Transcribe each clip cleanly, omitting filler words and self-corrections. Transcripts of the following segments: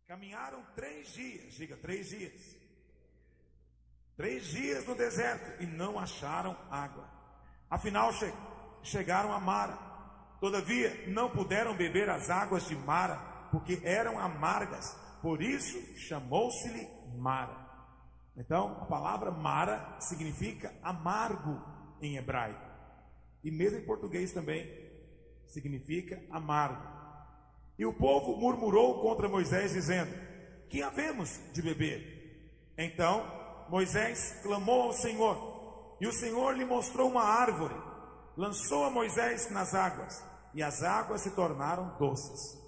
Caminharam 3 dias, diga 3 dias. 3 dias no deserto e não acharam água. Afinal chegaram a Mara. Todavia não puderam beber as águas de Mara, porque eram amargas. Por isso chamou-se-lhe Mara. Então a palavra Mara significa amargo em hebraico. E mesmo em português também significa amargo. E o povo murmurou contra Moisés, dizendo: que havemos de beber? Então Moisés clamou ao Senhor, e o Senhor lhe mostrou uma árvore. Lançou a Moisés nas águas, e as águas se tornaram doces.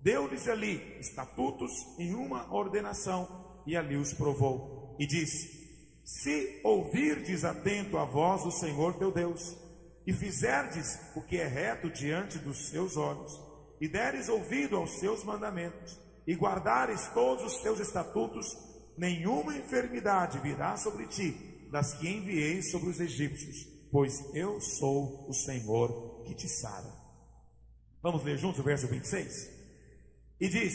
Deu-lhes ali estatutos e uma ordenação, e ali os provou. E disse: se ouvirdes atento a voz do Senhor teu Deus, e fizerdes o que é reto diante dos seus olhos, e deres ouvido aos seus mandamentos, e guardares todos os seus estatutos, nenhuma enfermidade virá sobre ti, das que enviei sobre os egípcios, pois eu sou o Senhor que te sara. Vamos ler juntos o verso 26? E diz: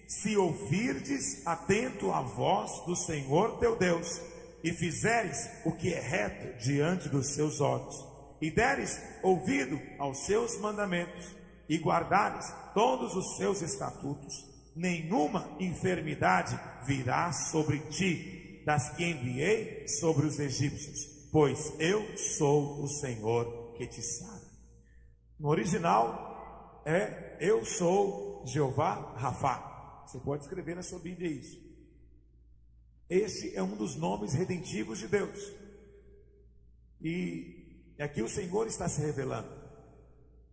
se ouvirdes atento a voz do Senhor teu Deus, e fizeres o que é reto diante dos seus olhos, e deres ouvido aos seus mandamentos, e guardares todos os seus estatutos, nenhuma enfermidade virá sobre ti, das que enviei sobre os egípcios, pois eu sou o Senhor que te sara. No original é: eu sou Jeová Rafá. Você pode escrever na sua Bíblia isso. Este é um dos nomes redentivos de Deus. E aqui o Senhor está se revelando.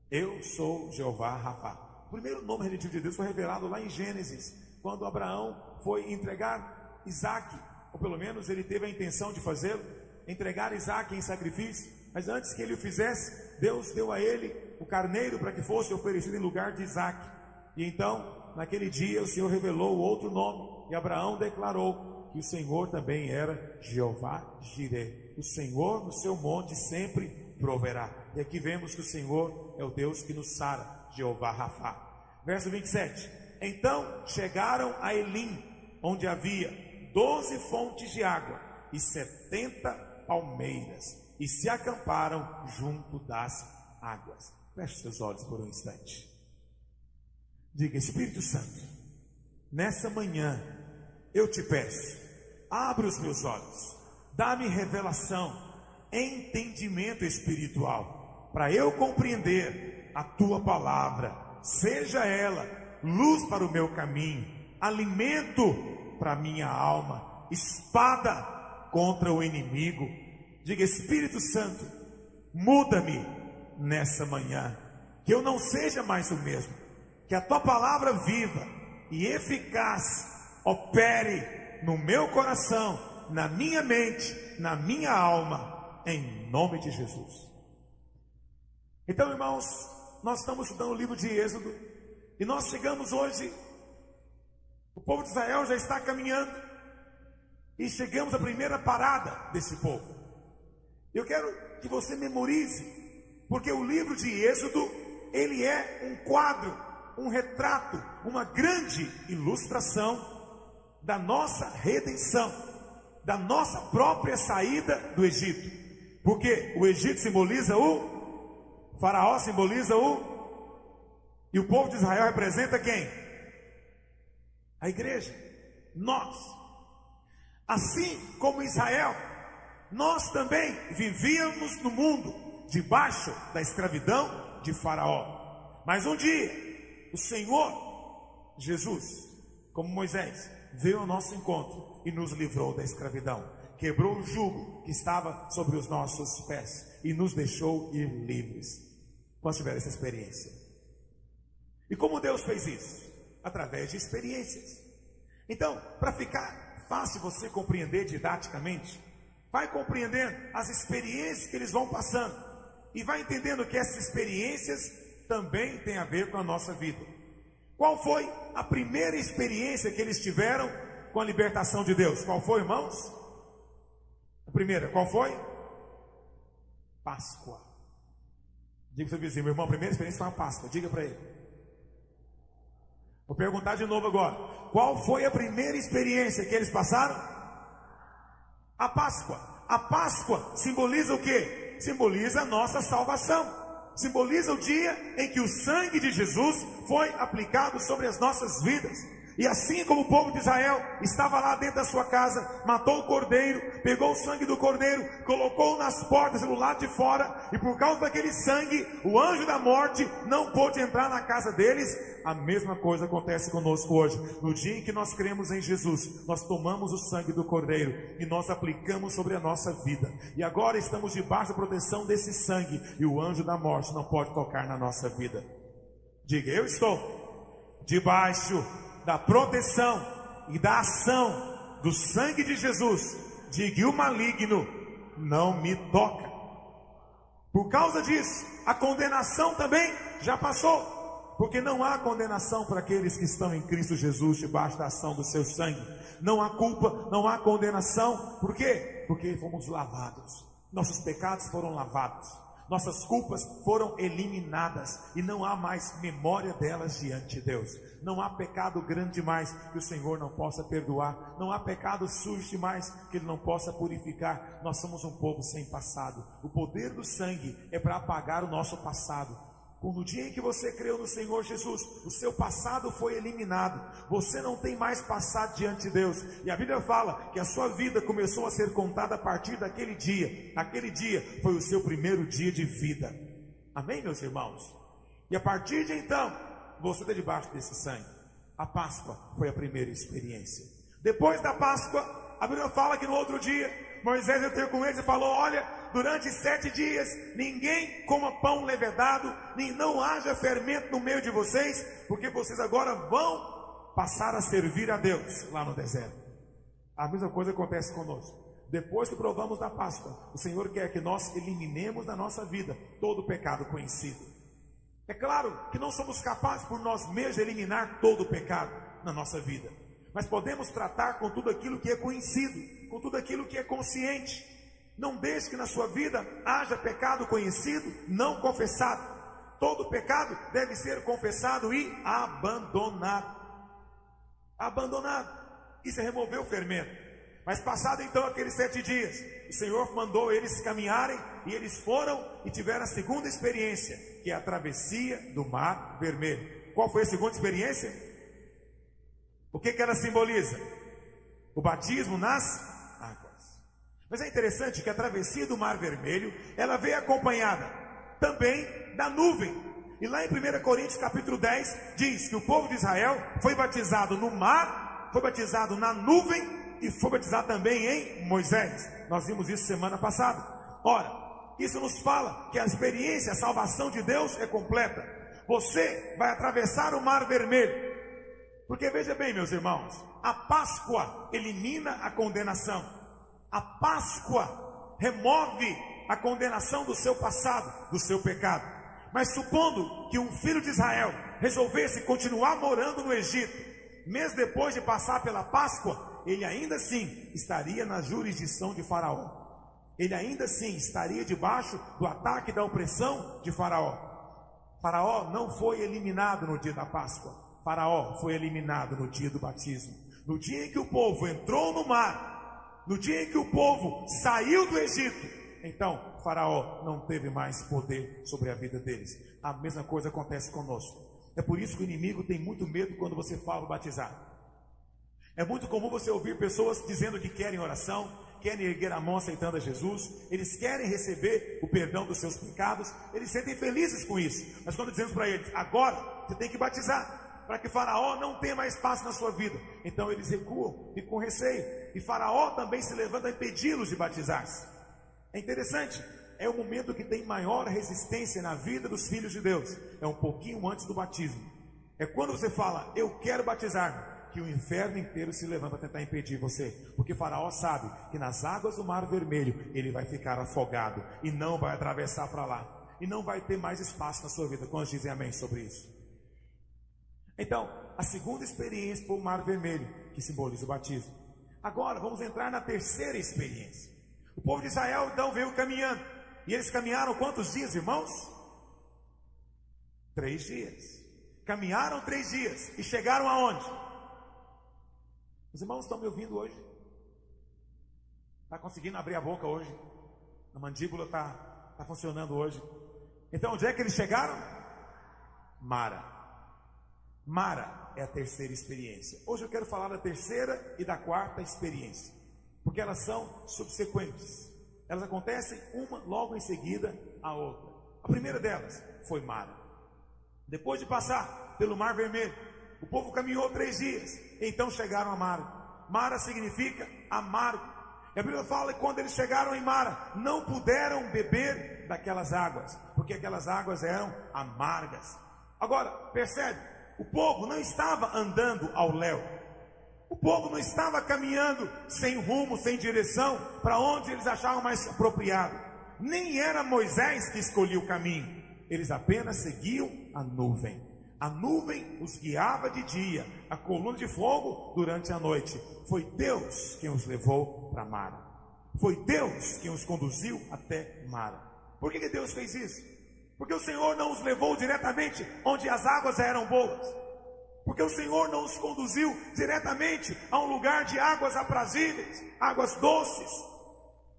Eu sou Jeová Rafá. O primeiro nome redentivo de Deus foi revelado lá em Gênesis, quando Abraão foi entregar Isaque, ou pelo menos ele teve a intenção de fazê-lo, entregar Isaque em sacrifício. Mas antes que ele o fizesse, Deus deu a ele o carneiro para que fosse oferecido em lugar de Isaque. E então, naquele dia, o Senhor revelou outro nome, e Abraão declarou que o Senhor também era Jeová Jireh. O Senhor no seu monte sempre proverá. E aqui vemos que o Senhor é o Deus que nos sara, Jeová Rafá. Verso 27. Então chegaram a Elim, onde havia 12 fontes de água e 70 palmeiras, e se acamparam junto das águas. Feche seus olhos por um instante. Diga: Espírito Santo, nessa manhã eu te peço, abre os meus olhos, dá-me revelação, entendimento espiritual, para eu compreender a tua palavra, seja ela luz para o meu caminho, alimento para a minha alma, espada contra o inimigo. Diga: Espírito Santo, muda-me nessa manhã, que eu não seja mais o mesmo, que a tua palavra viva e eficaz opere no meu coração, na minha mente, na minha alma, em nome de Jesus. Então, irmãos, nós estamos estudando o livro de Êxodo, e nós chegamos hoje, o povo de Israel já está caminhando, e chegamos à primeira parada desse povo. Eu quero que você memorize, porque o livro de Êxodo, ele é um quadro, um retrato, uma grande ilustração da nossa redenção, da nossa própria saída do Egito. Porque o Egito simboliza o Faraó, simboliza e o povo de Israel representa quem? A igreja, nós. Assim como Israel, nós também vivíamos no mundo debaixo da escravidão de Faraó. Mas um dia o Senhor Jesus, como Moisés, veio ao nosso encontro e nos livrou da escravidão, quebrou o jugo que estava sobre os nossos pés e nos deixou ir livres. Quantos tiveram essa experiência? E como Deus fez isso? Através de experiências. Então, para ficar fácil você compreender didaticamente, vai compreendendo as experiências que eles vão passando, e vai entendendo que essas experiências também têm a ver com a nossa vida. Qual foi a primeira experiência que eles tiveram com a libertação de Deus? Qual foi, irmãos? A primeira, qual foi? Páscoa. Diga para o seu vizinho: meu irmão, a primeira experiência foi a Páscoa. Diga para ele. Vou perguntar de novo agora. Qual foi a primeira experiência que eles passaram? A Páscoa. A Páscoa simboliza o quê? Simboliza a nossa salvação. Simboliza o dia em que o sangue de Jesus foi aplicado sobre as nossas vidas. E assim como o povo de Israel estava lá dentro da sua casa, matou o cordeiro, pegou o sangue do cordeiro, colocou nas portas do lado de fora, e por causa daquele sangue, o anjo da morte não pôde entrar na casa deles. A mesma coisa acontece conosco hoje. No dia em que nós cremos em Jesus, nós tomamos o sangue do cordeiro e nós aplicamos sobre a nossa vida. E agora estamos debaixo da proteção desse sangue, e o anjo da morte não pode tocar na nossa vida. Diga, eu estou debaixo da proteção e da ação do sangue de Jesus. Diga, o maligno não me toca. Por causa disso, a condenação também já passou. Porque não há condenação para aqueles que estão em Cristo Jesus, debaixo da ação do seu sangue. Não há culpa, não há condenação. Por quê? Porque fomos lavados. Nossos pecados foram lavados. Nossas culpas foram eliminadas e não há mais memória delas diante de Deus. Não há pecado grande demais que o Senhor não possa perdoar. Não há pecado sujo demais que Ele não possa purificar. Nós somos um povo sem passado. O poder do sangue é para apagar o nosso passado. No dia em que você creu no Senhor Jesus, o seu passado foi eliminado. Você não tem mais passado diante de Deus. E a Bíblia fala que a sua vida começou a ser contada a partir daquele dia. Aquele dia foi o seu primeiro dia de vida. Amém, meus irmãos? E a partir de então, você está debaixo desse sangue. A Páscoa foi a primeira experiência. Depois da Páscoa, a Bíblia fala que no outro dia, Moisés entrou com eles e falou: olha, durante 7 dias, ninguém coma pão levedado, nem não haja fermento no meio de vocês, porque vocês agora vão passar a servir a Deus lá no deserto. A mesma coisa acontece conosco. Depois que provamos da Páscoa, o Senhor quer que nós eliminemos da nossa vida todo o pecado conhecido. É claro que não somos capazes por nós mesmos de eliminar todo o pecado na nossa vida, mas podemos tratar com tudo aquilo que é conhecido, com tudo aquilo que é consciente. Não deixe que na sua vida haja pecado conhecido, não confessado. Todo pecado deve ser confessado e abandonado. Abandonado. Isso é remover o fermento. Mas passado então aqueles 7 dias, o Senhor mandou eles caminharem, e eles foram e tiveram a segunda experiência, que é a travessia do Mar Vermelho. Qual foi a segunda experiência? O que ela simboliza? O batismo nas águas. Mas é interessante que a travessia do Mar Vermelho, ela veio acompanhada também da nuvem. E lá em 1 Coríntios capítulo 10, diz que o povo de Israel foi batizado no mar, foi batizado na nuvem e foi batizado também em Moisés. Nós vimos isso semana passada. Ora, isso nos fala que a experiência, a salvação de Deus é completa. Você vai atravessar o Mar Vermelho. Porque veja bem, meus irmãos, a Páscoa elimina a condenação. A Páscoa remove a condenação do seu passado, do seu pecado. Mas supondo que um filho de Israel resolvesse continuar morando no Egito, mesmo depois de passar pela Páscoa, ele ainda assim estaria na jurisdição de Faraó. Ele ainda assim estaria debaixo do ataque da opressão de Faraó. Faraó não foi eliminado no dia da Páscoa. Faraó foi eliminado no dia do batismo. No dia em que o povo entrou no mar, no dia em que o povo saiu do Egito, então Faraó não teve mais poder sobre a vida deles. A mesma coisa acontece conosco. É por isso que o inimigo tem muito medo quando você fala batizar. É muito comum você ouvir pessoas dizendo que querem oração, querem erguer a mão aceitando a Jesus, eles querem receber o perdão dos seus pecados, eles sentem felizes com isso. Mas quando dizemos para eles: agora você tem que batizar, para que Faraó não tenha mais espaço na sua vida, então eles recuam, ficam com receio, e Faraó também se levanta a impedi-los de batizar-se. É interessante, é o momento que tem maior resistência na vida dos filhos de Deus, é um pouquinho antes do batismo. É quando você fala: eu quero batizar-me, que o inferno inteiro se levanta para tentar impedir você, porque Faraó sabe que nas águas do Mar Vermelho ele vai ficar afogado e não vai atravessar para lá, e não vai ter mais espaço na sua vida. Quantos dizem amém sobre isso? Então, a segunda experiência foi o Mar Vermelho, que simboliza o batismo. Agora vamos entrar na terceira experiência. O povo de Israel então veio caminhando, e eles caminharam quantos dias, irmãos? 3 dias. Caminharam 3 dias e chegaram aonde? Os irmãos estão me ouvindo hoje? Está conseguindo abrir a boca hoje? A mandíbula está funcionando hoje? Então onde é que eles chegaram? Mara. Mara é a terceira experiência. Hoje eu quero falar da terceira e da quarta experiência, porque elas são subsequentes. Elas acontecem uma logo em seguida à outra. A primeira delas foi Mara. Depois de passar pelo Mar Vermelho, o povo caminhou 3 dias, então chegaram a Mara. Mara significa amargo. E a Bíblia fala que quando eles chegaram em Mara, não puderam beber daquelas águas, porque aquelas águas eram amargas. Agora, percebe, o povo não estava andando ao léu. O povo não estava caminhando sem rumo, sem direção, para onde eles achavam mais apropriado. Nem era Moisés que escolhia o caminho. Eles apenas seguiam a nuvem. A nuvem os guiava de dia, a coluna de fogo durante a noite. Foi Deus quem os levou para Mara. Foi Deus quem os conduziu até Mara. Por que Deus fez isso? Porque o Senhor não os levou diretamente onde as águas eram boas. Porque o Senhor não os conduziu diretamente a um lugar de águas aprazíveis, águas doces,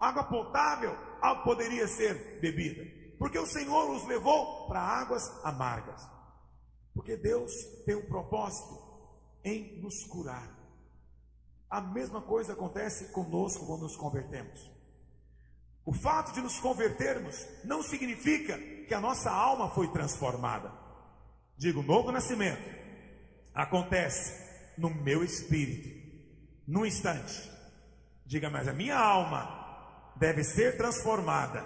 água potável, algo que poderia ser bebida. Porque o Senhor os levou para águas amargas. Porque Deus tem um propósito em nos curar. A mesma coisa acontece conosco quando nos convertemos. O fato de nos convertermos não significa que a nossa alma foi transformada. Digo, novo nascimento acontece no meu espírito, num instante. Diga, mas a minha alma deve ser transformada,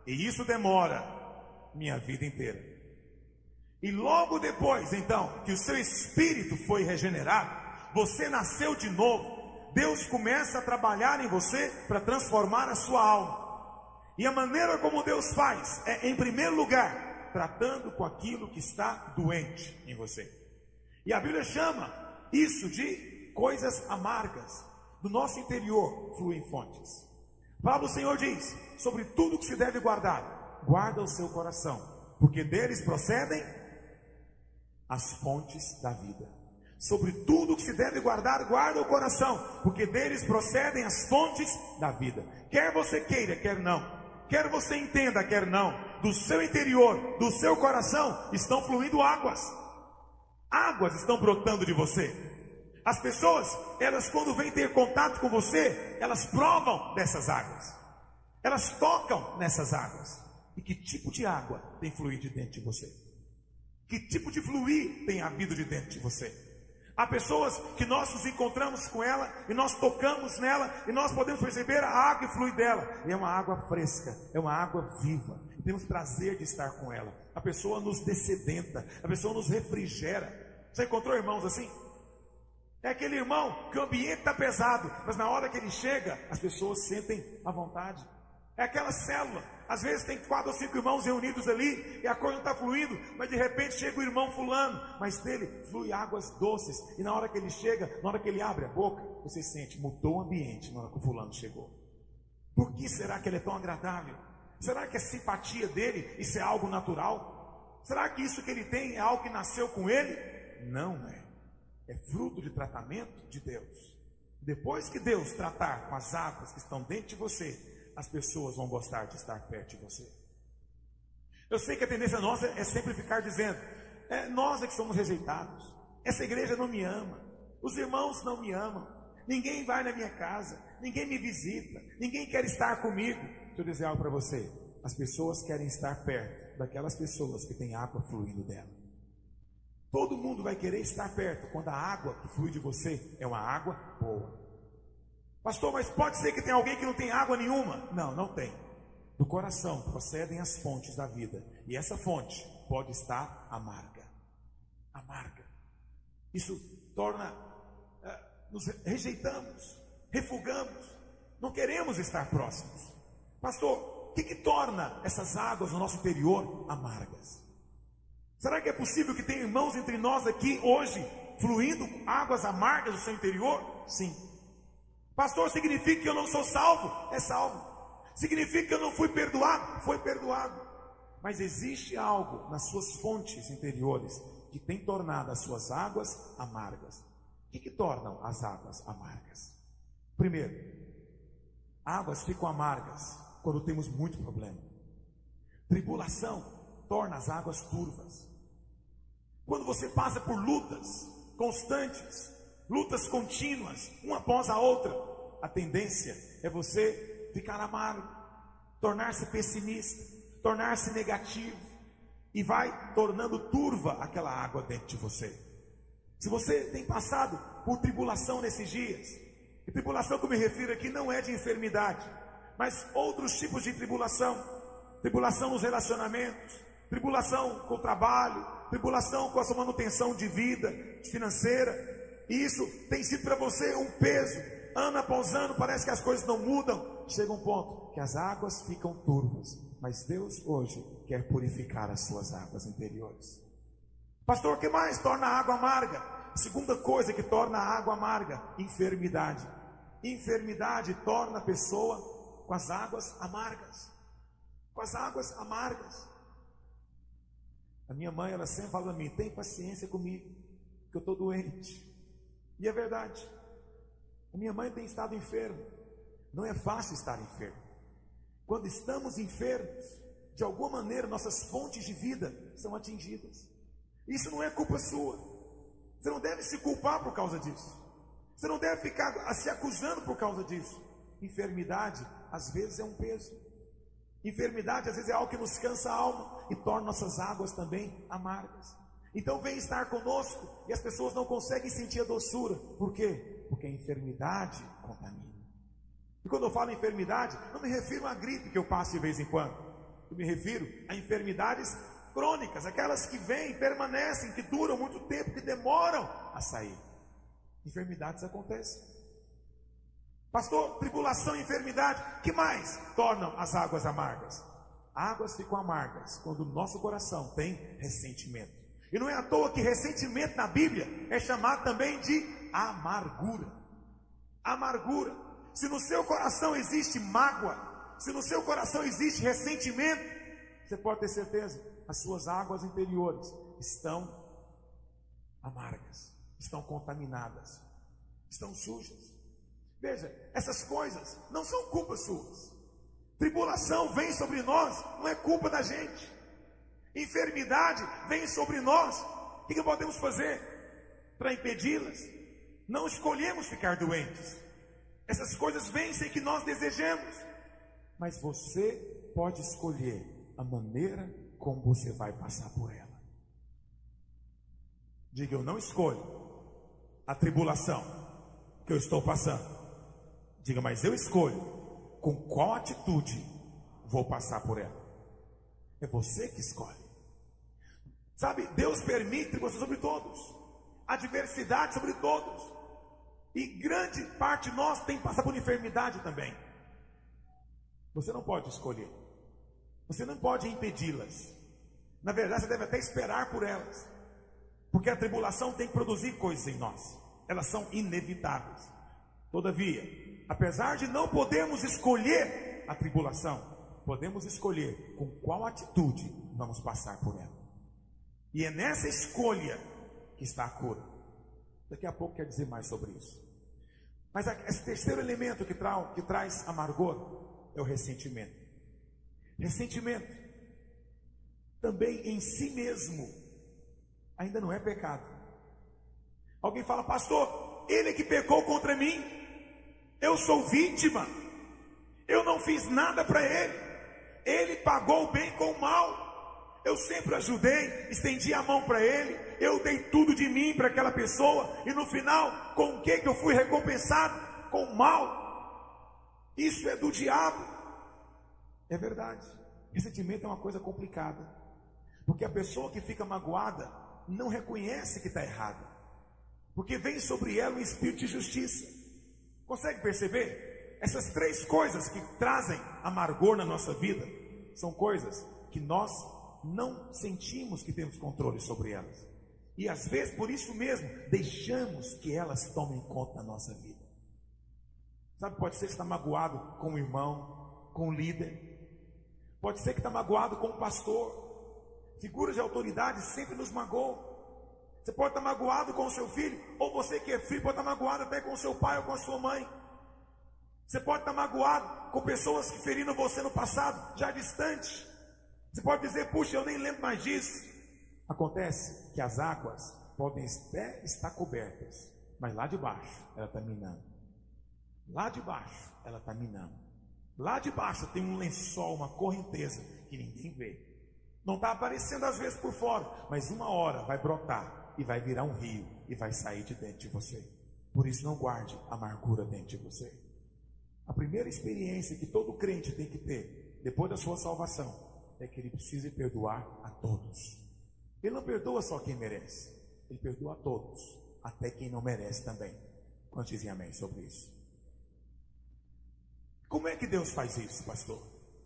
e isso demora minha vida inteira. E logo depois, então, que o seu espírito foi regenerado, você nasceu de novo. Deus começa a trabalhar em você para transformar a sua alma. E a maneira como Deus faz é, em primeiro lugar, tratando com aquilo que está doente em você. E a Bíblia chama isso de coisas amargas. Do nosso interior fluem fontes. A palavra do Senhor diz: sobre tudo que se deve guardar, guarda o seu coração, porque deles procedem as fontes da vida. Sobre tudo que se deve guardar, guarda o coração, porque deles procedem as fontes da vida. Quer você queira, quer não, quer você entenda, quer não, do seu interior, do seu coração, estão fluindo águas. Águas estão brotando de você. As pessoas, elas quando vêm ter contato com você, elas provam dessas águas. Elas tocam nessas águas. E que tipo de água tem fluído de dentro de você? Que tipo de fluir tem havido de dentro de você? Há pessoas que nós nos encontramos com ela e nós tocamos nela e nós podemos perceber a água que flui dela. E é uma água fresca, é uma água viva. E temos prazer de estar com ela. A pessoa nos dessedenta, a pessoa nos refrigera. Você encontrou irmãos assim? É aquele irmão que o ambiente está pesado, mas na hora que ele chega, as pessoas sentem à vontade. É aquela célula, às vezes tem 4 ou 5 irmãos reunidos ali, e a coisa não está fluindo, mas de repente chega o irmão fulano, mas dele flui águas doces, e na hora que ele chega, na hora que ele abre a boca, você sente, mudou o ambiente na hora que o fulano chegou. Por que será que ele é tão agradável? Será que a simpatia dele, isso é algo natural? Será que isso que ele tem é algo que nasceu com ele? Não é. É fruto de tratamento de Deus. Depois que Deus tratar com as águas que estão dentro de você, as pessoas vão gostar de estar perto de você. Eu sei que a tendência nossa é sempre ficar dizendo: nós é que somos rejeitados, essa igreja não me ama, os irmãos não me amam, ninguém vai na minha casa, ninguém me visita, ninguém quer estar comigo. Deixa eu dizer algo para você: as pessoas querem estar perto daquelas pessoas que têm água fluindo dela. Todo mundo vai querer estar perto quando a água que flui de você é uma água boa. Pastor, mas pode ser que tenha alguém que não tem água nenhuma? Não, não tem. Do coração procedem as fontes da vida. E essa fonte pode estar amarga. Amarga. Isso torna, nos rejeitamos, refugamos, não queremos estar próximos. Pastor, o que torna essas águas no nosso interior amargas? Será que é possível que tenha irmãos entre nós aqui hoje, fluindo águas amargas do seu interior? Sim. Pastor, significa que eu não sou salvo? É salvo. Significa que eu não fui perdoado? Foi perdoado. Mas existe algo nas suas fontes interiores que têm tornado as suas águas amargas. O que tornam as águas amargas? Primeiro, águas ficam amargas quando temos muito problema. Tribulação torna as águas turvas. Quando você passa por lutas constantes, lutas contínuas, uma após a outra, a tendência é você ficar amargo, tornar-se pessimista, tornar-se negativo, e vai tornando turva aquela água dentro de você. Se você tem passado por tribulação nesses dias, e tribulação que eu me refiro aqui não é de enfermidade, mas outros tipos de tribulação, tribulação nos relacionamentos, tribulação com o trabalho, tribulação com a sua manutenção de vida financeira, e isso tem sido para você um peso, ano após ano, parece que as coisas não mudam. Chega um ponto que as águas ficam turvas, mas Deus hoje quer purificar as suas águas interiores. Pastor, o que mais torna a água amarga? Segunda coisa que torna a água amarga: enfermidade. Enfermidade torna a pessoa com as águas amargas. Com as águas amargas. A minha mãe, ela sempre fala para mim: tem paciência comigo, que eu estou doente. E é verdade. A minha mãe tem estado enferma. Não é fácil estar enfermo. Quando estamos enfermos, de alguma maneira nossas fontes de vida são atingidas. Isso não é culpa sua. Você não deve se culpar por causa disso. Você não deve ficar se acusando por causa disso. Enfermidade às vezes é um peso. Enfermidade às vezes é algo que nos cansa a alma e torna nossas águas também amargas. Então vem estar conosco e as pessoas não conseguem sentir a doçura. Por quê? Porque a enfermidade contamina. E quando eu falo enfermidade, não me refiro à gripe que eu passo de vez em quando. Eu me refiro a enfermidades crônicas, aquelas que vêm, permanecem, que duram muito tempo, que demoram a sair. Enfermidades acontecem. Pastor, tribulação e enfermidade, que mais tornam as águas amargas? Águas ficam amargas quando o nosso coração tem ressentimento. E não é à toa que ressentimento na Bíblia é chamado também de amargura. Amargura. Se no seu coração existe mágoa, se no seu coração existe ressentimento, você pode ter certeza, as suas águas interiores estão amargas, estão contaminadas, estão sujas. Veja, essas coisas não são culpas suas. Tribulação vem sobre nós, não é culpa da gente. Enfermidade vem sobre nós. O que podemos fazer para impedi-las? Não escolhemos ficar doentes. Essas coisas vêm sem que nós desejemos. Mas você pode escolher a maneira como você vai passar por ela. Diga: eu não escolho a tribulação que eu estou passando. Diga: mas eu escolho com qual atitude vou passar por ela. É você que escolhe. Sabe, Deus permite tribulação sobre todos, adversidade sobre todos. E grande parte de nós tem que passar por enfermidade também. Você não pode escolher. Você não pode impedi-las. Na verdade, você deve até esperar por elas. Porque a tribulação tem que produzir coisas em nós. Elas são inevitáveis. Todavia, apesar de não podermos escolher a tribulação, podemos escolher com qual atitude vamos passar por ela. E é nessa escolha que está a cura. Daqui a pouco quero dizer mais sobre isso. Mas esse terceiro elemento que traz amargor é o ressentimento. Ressentimento também em si mesmo ainda não é pecado. Alguém fala: pastor, ele é que pecou contra mim, eu sou vítima, eu não fiz nada para ele pagou o bem com o mal, eu sempre ajudei, estendi a mão para ele, eu dei tudo de mim para aquela pessoa, e no final, com o que eu fui recompensado? Com o mal. Isso é do diabo. É verdade. Ressentimento é uma coisa complicada, porque a pessoa que fica magoada não reconhece que está errada, porque vem sobre ela um espírito de justiça. Consegue perceber? Essas três coisas que trazem amargor na nossa vida são coisas que nós não sentimos que temos controle sobre elas, e às vezes por isso mesmo deixamos que elas tomem conta da nossa vida. Sabe, pode ser que você está magoado com o irmão, com o líder, pode ser que está magoado com o pastor. Figuras de autoridade sempre nos magoam. Você pode estar magoado com o seu filho, ou você que é filho pode estar magoado até com o seu pai ou com a sua mãe. Você pode estar magoado com pessoas que feriram você no passado, já distante. Você pode dizer, puxa, eu nem lembro mais disso. Acontece que as águas podem até estar cobertas, mas lá de baixo ela está minando. Lá de baixo ela está minando. Lá de baixo tem um lençol, uma correnteza que ninguém vê. Não está aparecendo às vezes por fora, mas uma hora vai brotar e vai virar um rio e vai sair de dentro de você. Por isso não guarde amargura dentro de você. A primeira experiência que todo crente tem que ter depois da sua salvação é que ele precisa perdoar a todos. Ele não perdoa só quem merece, ele perdoa a todos, até quem não merece também. Quantos dizem amém sobre isso? Como é que Deus faz isso, pastor?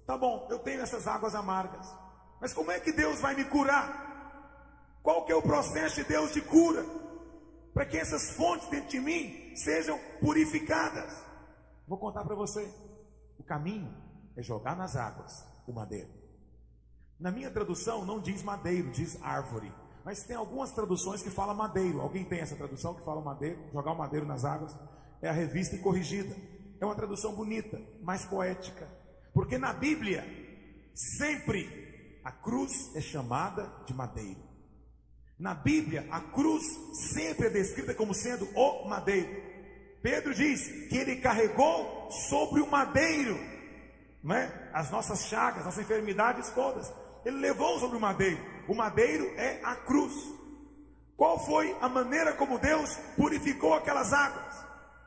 Tá bom, eu tenho essas águas amargas, mas como é que Deus vai me curar? Qual que é o processo de Deus de cura? Para que essas fontes dentro de mim sejam purificadas. Vou contar para você. O caminho é jogar nas águas o madeiro. Na minha tradução não diz madeiro, diz árvore. Mas tem algumas traduções que falam madeiro. Alguém tem essa tradução que fala madeiro? Jogar o madeiro nas águas? É a Revista e Corrigida. É uma tradução bonita, mais poética. Porque na Bíblia, sempre a cruz é chamada de madeiro. Na Bíblia, a cruz sempre é descrita como sendo o madeiro. Pedro diz que ele carregou sobre o madeiro, não é? As nossas chagas, nossas enfermidades todas. Ele levou sobre o madeiro. O madeiro é a cruz. Qual foi a maneira como Deus purificou aquelas águas?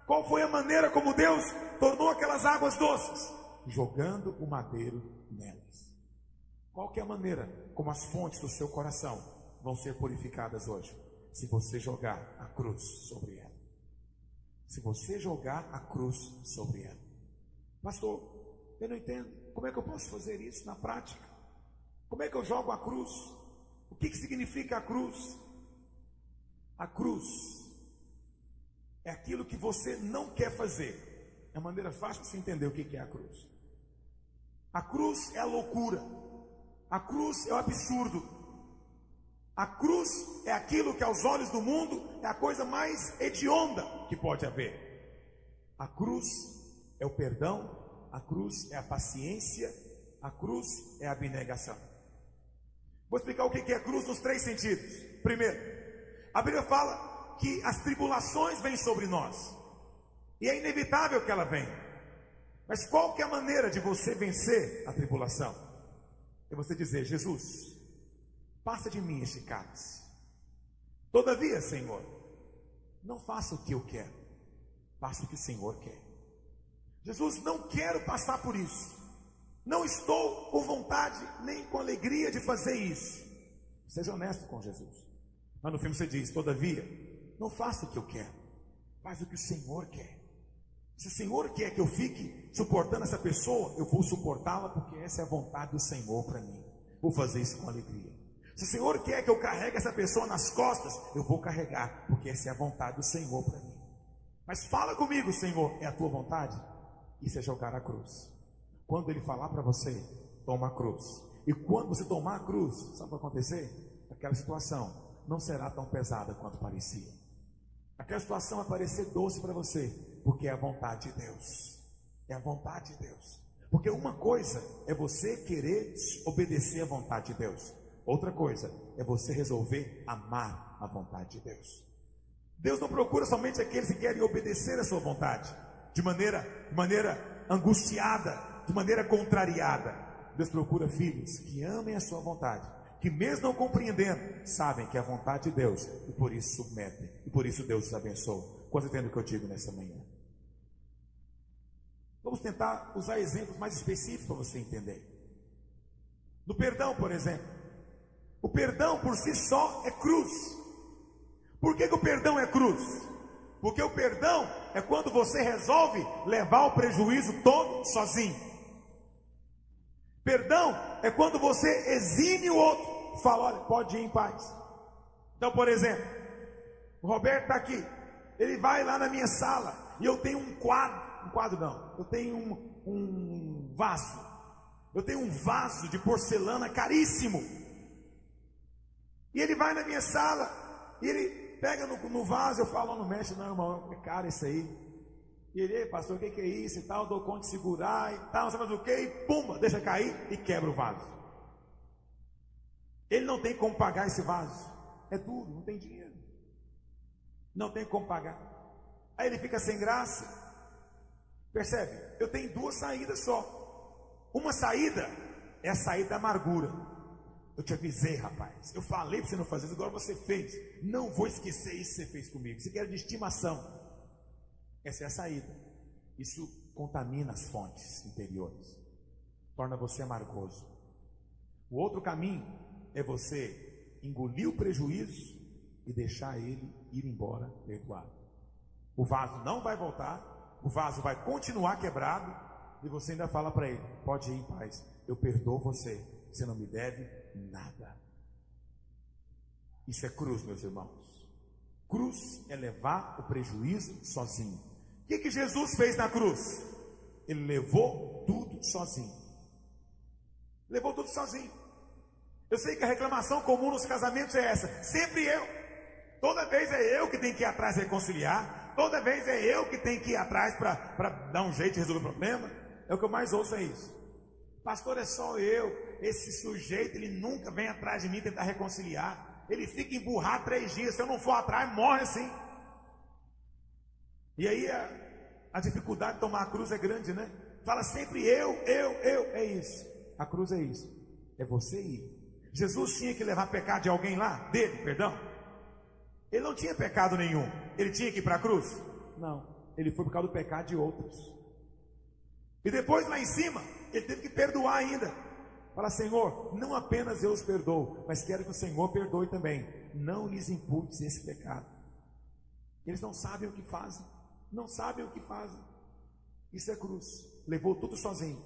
Qual foi a maneira como Deus tornou aquelas águas doces? Jogando o madeiro nelas. Qual que é a maneira como as fontes do seu coração vão ser purificadas hoje? Se você jogar a cruz sobre ela. Se você jogar a cruz sobre ela. Pastor, eu não entendo. Como é que eu posso fazer isso na prática? Como é que eu jogo a cruz? O que significa a cruz? A cruz é aquilo que você não quer fazer. É a maneira fácil de você entender o que é a cruz. A cruz é a loucura. A cruz é o absurdo. A cruz é aquilo que aos olhos do mundo é a coisa mais hedionda que pode haver. A cruz é o perdão. A cruz é a paciência. A cruz é a abnegação. Vou explicar o que é a cruz nos 3 sentidos. Primeiro, a Bíblia fala que as tribulações vêm sobre nós. E é inevitável que ela venha. Mas qual que é a maneira de você vencer a tribulação? É você dizer, Jesus, passa de mim este cálice. Todavia, Senhor, não faça o que eu quero, faça o que o Senhor quer. Jesus, não quero passar por isso. Não estou com vontade nem com alegria de fazer isso. Seja honesto com Jesus. Mas no filme você diz, todavia, não faça o que eu quero, faz o que o Senhor quer. Se o Senhor quer que eu fique suportando essa pessoa, eu vou suportá-la, porque essa é a vontade do Senhor para mim. Vou fazer isso com alegria. Se o Senhor quer que eu carregue essa pessoa nas costas, eu vou carregar, porque essa é a vontade do Senhor para mim. Mas fala comigo, Senhor, é a tua vontade? Isso é jogar a cruz. Quando Ele falar para você, toma a cruz. E quando você tomar a cruz, sabe o que vai acontecer? Aquela situação não será tão pesada quanto parecia. Aquela situação vai parecer doce para você, porque é a vontade de Deus. É a vontade de Deus. Porque uma coisa é você querer obedecer à vontade de Deus. Outra coisa é você resolver amar a vontade de Deus. Deus não procura somente aqueles que querem obedecer a sua vontade de maneira angustiada, de maneira contrariada. Deus procura filhos que amem a sua vontade, que mesmo não compreendendo, sabem que é a vontade de Deus, e por isso submetem, e por isso Deus os abençoa. Quanto entende o que eu digo nessa manhã? Vamos tentar usar exemplos mais específicos para você entender. No perdão, por exemplo, o perdão por si só é cruz. Por que o perdão é cruz? Porque o perdão é quando você resolve levar o prejuízo todo sozinho. Perdão é quando você exime o outro, fala, olha, pode ir em paz. Então, por exemplo, o Roberto está aqui, ele vai lá na minha sala e eu tenho eu tenho um vaso. Eu tenho um vaso de porcelana caríssimo. E ele vai na minha sala e ele pega no vaso, eu falo, não mexe não, irmão, é caro isso aí. E ele, pastor, o que é isso e tal, dou conta de segurar e tal, não sabe mais o que, e pumba, deixa cair e quebra o vaso. Ele não tem como pagar esse vaso, é duro, não tem dinheiro, não tem como pagar. Aí ele fica sem graça. Percebe? Eu tenho duas saídas só. Uma saída é a saída da amargura. Eu te avisei, rapaz, eu falei para você não fazer isso, agora você fez. Não vou esquecer isso que você fez comigo. Isso aqui era de estimação. Essa é a saída. Isso contamina as fontes interiores, torna você amargoso. O outro caminho é você engolir o prejuízo e deixar ele ir embora perdoado. O vaso não vai voltar, o vaso vai continuar quebrado, e você ainda fala para ele, pode ir em paz, eu perdoo você, você não me deve nada. Isso é cruz, meus irmãos. Cruz é levar o prejuízo sozinho. O que Jesus fez na cruz? Ele levou tudo sozinho. Levou tudo sozinho. Eu sei que a reclamação comum nos casamentos é essa, sempre eu. Toda vez é eu que tenho que ir atrás reconciliar, toda vez é eu que tenho que ir atrás para dar um jeito de resolver o problema. É o que eu mais ouço, é isso. Pastor, é só eu, esse sujeito, ele nunca vem atrás de mim tentar reconciliar, ele fica emburrado 3 dias, se eu não for atrás, morre assim. E aí a dificuldade de tomar a cruz é grande, né? Fala sempre eu, é isso. A cruz é isso, é você ir. Jesus tinha que levar pecado de alguém lá, dele, perdão. Ele não tinha pecado nenhum, ele tinha que ir para a cruz? Não, ele foi por causa do pecado de outros. E depois lá em cima, ele teve que perdoar ainda. Fala, Senhor, não apenas eu os perdoo, mas quero que o Senhor perdoe também. Não lhes imputes esse pecado. Eles não sabem o que fazem. Não sabem o que fazem. Isso é cruz. Levou tudo sozinho.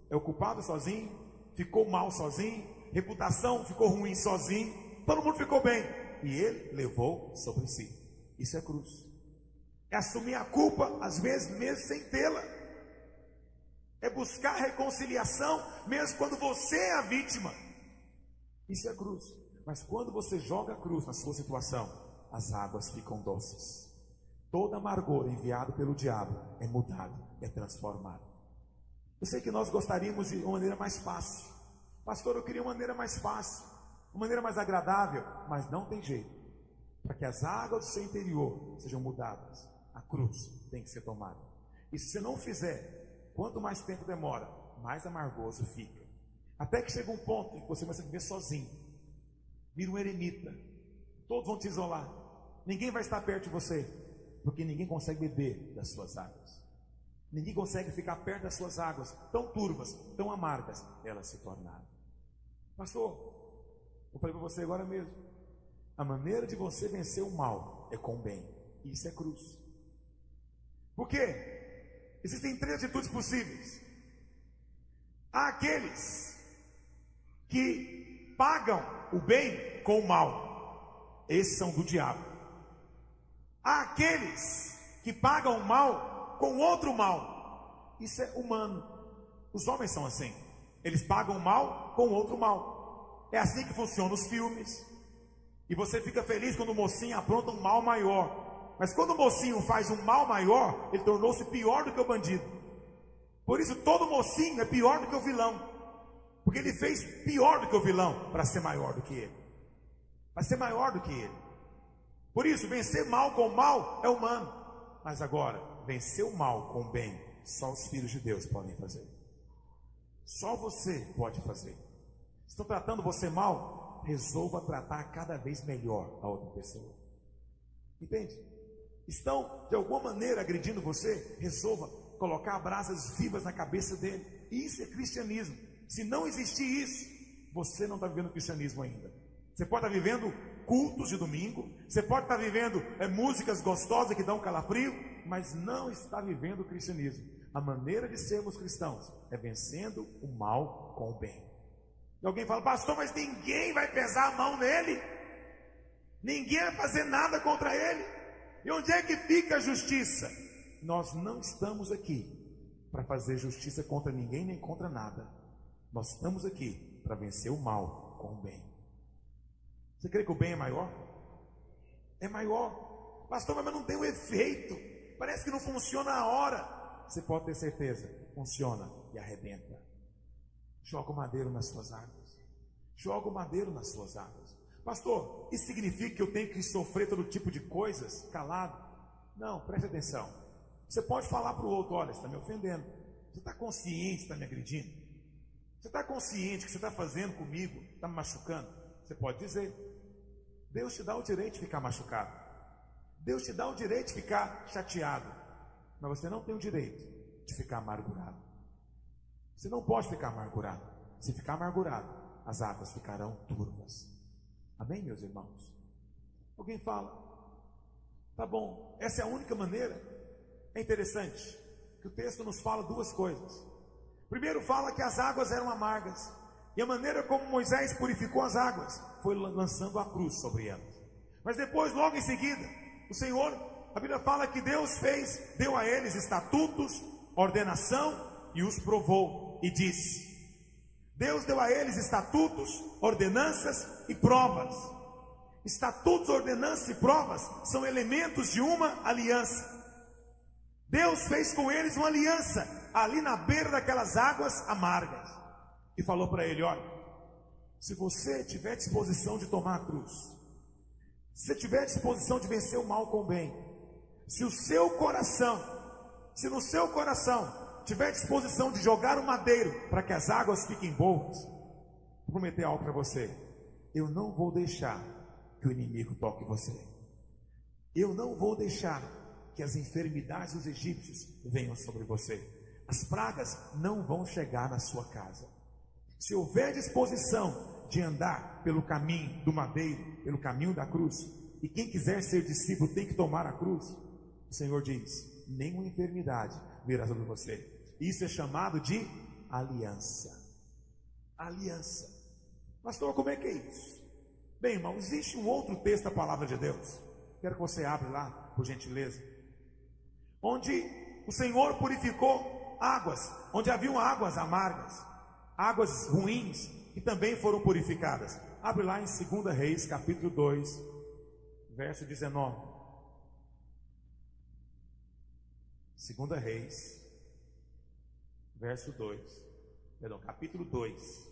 É o culpado sozinho. Ficou mal sozinho. Reputação ficou ruim sozinho. Todo mundo ficou bem. E ele levou sobre si. Isso é cruz. É assumir a culpa, às vezes mesmo sem tê-la. É buscar reconciliação, mesmo quando você é a vítima. Isso é cruz. Mas quando você joga a cruz na sua situação, as águas ficam doces. Toda amargor enviado pelo diabo é mudado, é transformado. Eu sei que nós gostaríamos de uma maneira mais fácil. Pastor, eu queria uma maneira mais fácil, uma maneira mais agradável, mas não tem jeito. Para que as águas do seu interior sejam mudadas, a cruz tem que ser tomada. E se você não fizer, quanto mais tempo demora, mais amargoso fica. Até que chega um ponto em que você vai se viver sozinho. Vira um eremita. Todos vão te isolar. Ninguém vai estar perto de você. Porque ninguém consegue beber das suas águas. Ninguém consegue ficar perto das suas águas, tão turvas, tão amargas, elas se tornaram. Pastor, eu falei para você agora mesmo, a maneira de você vencer o mal é com o bem. Isso é cruz. Por quê? Existem 3 atitudes possíveis. Há aqueles que pagam o bem com o mal. Esses são do diabo. Há aqueles que pagam o mal com outro mal. Isso é humano. Os homens são assim. Eles pagam o mal com outro mal. É assim que funcionam os filmes. E você fica feliz quando o mocinho apronta um mal maior. Mas quando o mocinho faz um mal maior, ele tornou-se pior do que o bandido. Por isso todo mocinho é pior do que o vilão. Porque ele fez pior do que o vilão para ser maior do que ele. Para ser maior do que ele. Por isso, vencer mal com mal é humano. Mas agora, vencer o mal com o bem, só os filhos de Deus podem fazer. Só você pode fazer. Estão tratando você mal? Resolva tratar cada vez melhor a outra pessoa. Entende? Estão de alguma maneira agredindo você? Resolva colocar brasas vivas na cabeça dele. Isso é cristianismo. Se não existir isso, você não está vivendo o cristianismo ainda. Você pode estar vivendo cultos de domingo, você pode estar vivendo músicas gostosas que dão calafrio, mas não está vivendo o cristianismo. A maneira de sermos cristãos é vencendo o mal com o bem. E alguém fala, pastor, mas ninguém vai pesar a mão nele, ninguém vai fazer nada contra ele. E onde é que fica a justiça? Nós não estamos aqui para fazer justiça contra ninguém nem contra nada. Nós estamos aqui para vencer o mal com o bem. Você crê que o bem é maior? é maior. Pastor, mas não tem o efeito, parece que não funciona a hora. Você pode ter certeza, funciona e arrebenta. Joga o madeiro nas suas águas. Joga o madeiro nas suas águas. Pastor, isso significa que eu tenho que sofrer todo tipo de coisas calado? Não, preste atenção. Você pode falar para o outro: olha, você está me ofendendo. Você está consciente que está me agredindo? Você está consciente que o que você está fazendo comigo está me machucando? Você pode dizer. Deus te dá o direito de ficar machucado. Deus te dá o direito de ficar chateado. Mas você não tem o direito de ficar amargurado. Você não pode ficar amargurado. Se ficar amargurado, as águas ficarão turvas. Amém, meus irmãos? Alguém fala: tá bom, essa é a única maneira? É interessante que o texto nos fala duas coisas. Primeiro, fala que as águas eram amargas, e a maneira como Moisés purificou as águas foi lançando a cruz sobre elas. Mas depois, logo em seguida, o Senhor, a Bíblia fala que Deus deu a eles estatutos, ordenação, e os provou e disse. Deus deu a eles estatutos, ordenanças e provas. Estatutos, ordenanças e provas são elementos de uma aliança. Deus fez com eles uma aliança ali na beira daquelas águas amargas e falou para ele: olha, se você tiver disposição de tomar a cruz, se você tiver disposição de vencer o mal com o bem, se no seu coração tiver disposição de jogar o madeiro para que as águas fiquem boas, vou prometer algo para você: eu não vou deixar que o inimigo toque você. Eu não vou deixar que as enfermidades dos egípcios venham sobre você. As pragas não vão chegar na sua casa. Se houver disposição de andar pelo caminho do madeiro, pelo caminho da cruz, e quem quiser ser discípulo tem que tomar a cruz, o Senhor diz: nenhuma enfermidade virá sobre você. Isso é chamado de aliança. Aliança. Pastor, como é que é isso? Bem, irmão, existe um outro texto da palavra de Deus. Quero que você abra lá, por gentileza. Onde o Senhor purificou águas, onde haviam águas amargas, águas ruins, que também foram purificadas. Abre lá em 2 Reis, capítulo 2, verso 19. 2 Reis, verso 2, perdão, capítulo 2,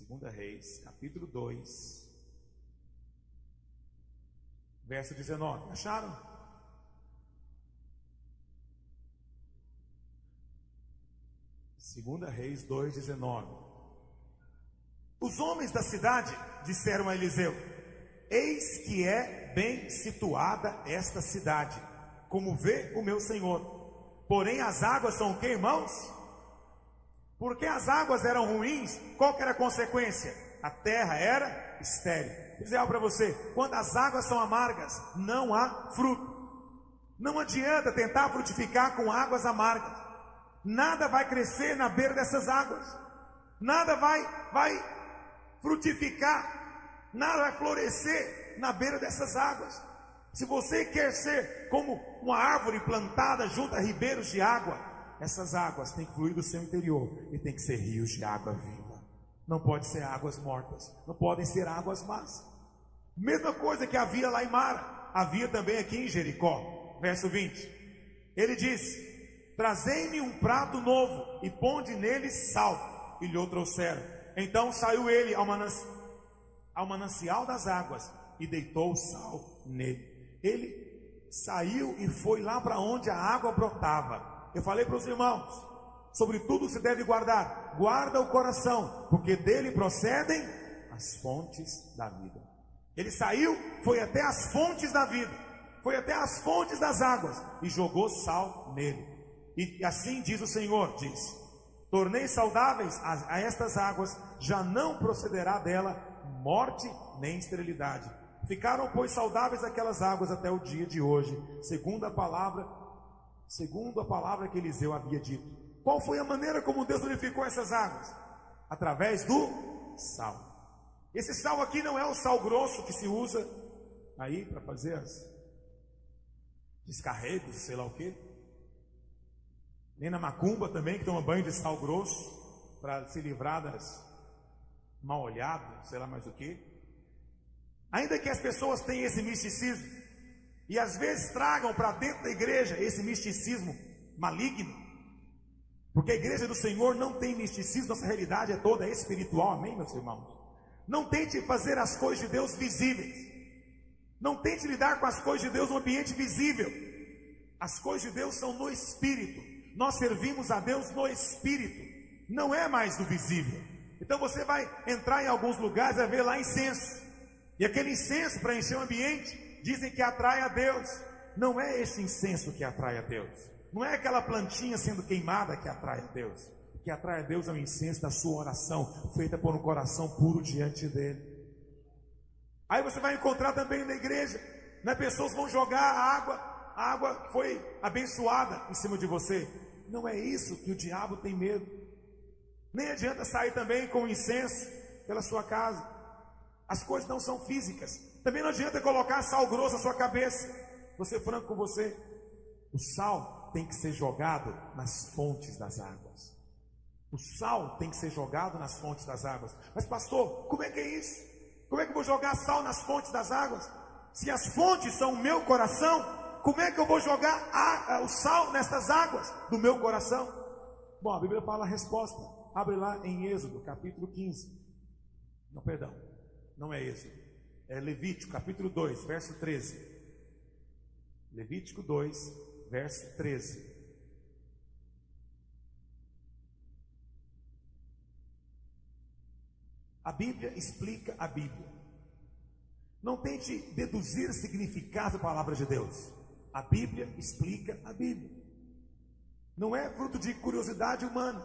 2 Reis, capítulo 2, verso 19, acharam? Segunda Reis 2:19. Os homens da cidade disseram a Eliseu: eis que é bem situada esta cidade, como vê o meu senhor. Porém as águas são o que, irmãos? Porque as águas eram ruins, qual que era a consequência? A terra era estéril. Vou dizer algo para você: quando as águas são amargas, não há fruto. Não adianta tentar frutificar com águas amargas. Nada vai crescer na beira dessas águas. Nada vai frutificar. Nada vai florescer na beira dessas águas. Se você quer ser como uma árvore plantada junto a ribeiros de água, essas águas têm que fluir do seu interior e tem que ser rios de água viva. Não pode ser águas mortas, não podem ser águas más. Mesma coisa que havia lá em Mara, havia também aqui em Jericó. Verso 20. Ele disse: trazei-me um prato novo e ponde nele sal. E lhe trouxeram. Então saiu ele ao manancial das águas e deitou o sal nele. Ele saiu e foi lá para onde a água brotava. Eu falei para os irmãos: sobre tudo se deve guardar. Guarda o coração, porque dele procedem as fontes da vida. Ele saiu, foi até as fontes da vida, foi até as fontes das águas e jogou sal nele. E assim diz o Senhor, diz: tornei saudáveis a estas águas, já não procederá dela morte nem esterilidade. Ficaram, pois, saudáveis aquelas águas até o dia de hoje, segundo a palavra que Eliseu havia dito. Qual foi a maneira como Deus purificou essas águas? Através do sal. Esse sal aqui não é o sal grosso que se usa aí para fazer as descarregos, sei lá o que. Nem na macumba também, que toma banho de sal grosso para se livrar das mal olhadas, sei lá mais o que. Ainda que as pessoas tenham esse misticismo, e às vezes tragam para dentro da igreja esse misticismo maligno, porque a igreja do Senhor não tem misticismo, nossa realidade é toda espiritual, amém, meus irmãos? Não tente fazer as coisas de Deus visíveis, não tente lidar com as coisas de Deus no ambiente visível. As coisas de Deus são no Espírito, nós servimos a Deus no Espírito, não é mais do visível. Então você vai entrar em alguns lugares e vai ver lá incenso, e aquele incenso para encher o ambiente, dizem que atrai a Deus. Não é esse incenso que atrai a Deus, não é aquela plantinha sendo queimada que atrai a Deus. O que atrai a Deus é o incenso da sua oração, feita por um coração puro diante dele. Aí você vai encontrar também na igreja, né, pessoas vão jogar a água que foi abençoada em cima de você. Não é isso que o diabo tem medo. Nem adianta sair também com incenso pela sua casa. As coisas não são físicas. Também não adianta colocar sal grosso na sua cabeça. Vou ser franco com você, o sal tem que ser jogado nas fontes das águas. O sal tem que ser jogado nas fontes das águas. Mas pastor, como é que é isso? Como é que eu vou jogar sal nas fontes das águas? Se as fontes são o meu coração, como é que eu vou jogar o sal nessas águas do meu coração? Bom, a Bíblia fala a resposta. Abre lá em Êxodo, capítulo 15. Não, perdão, não é Êxodo. É Levítico, capítulo 2, verso 13. Levítico 2, verso 13. A Bíblia explica a Bíblia. Não tente deduzir significado da palavra de Deus. A Bíblia explica a Bíblia. Não é fruto de curiosidade humana,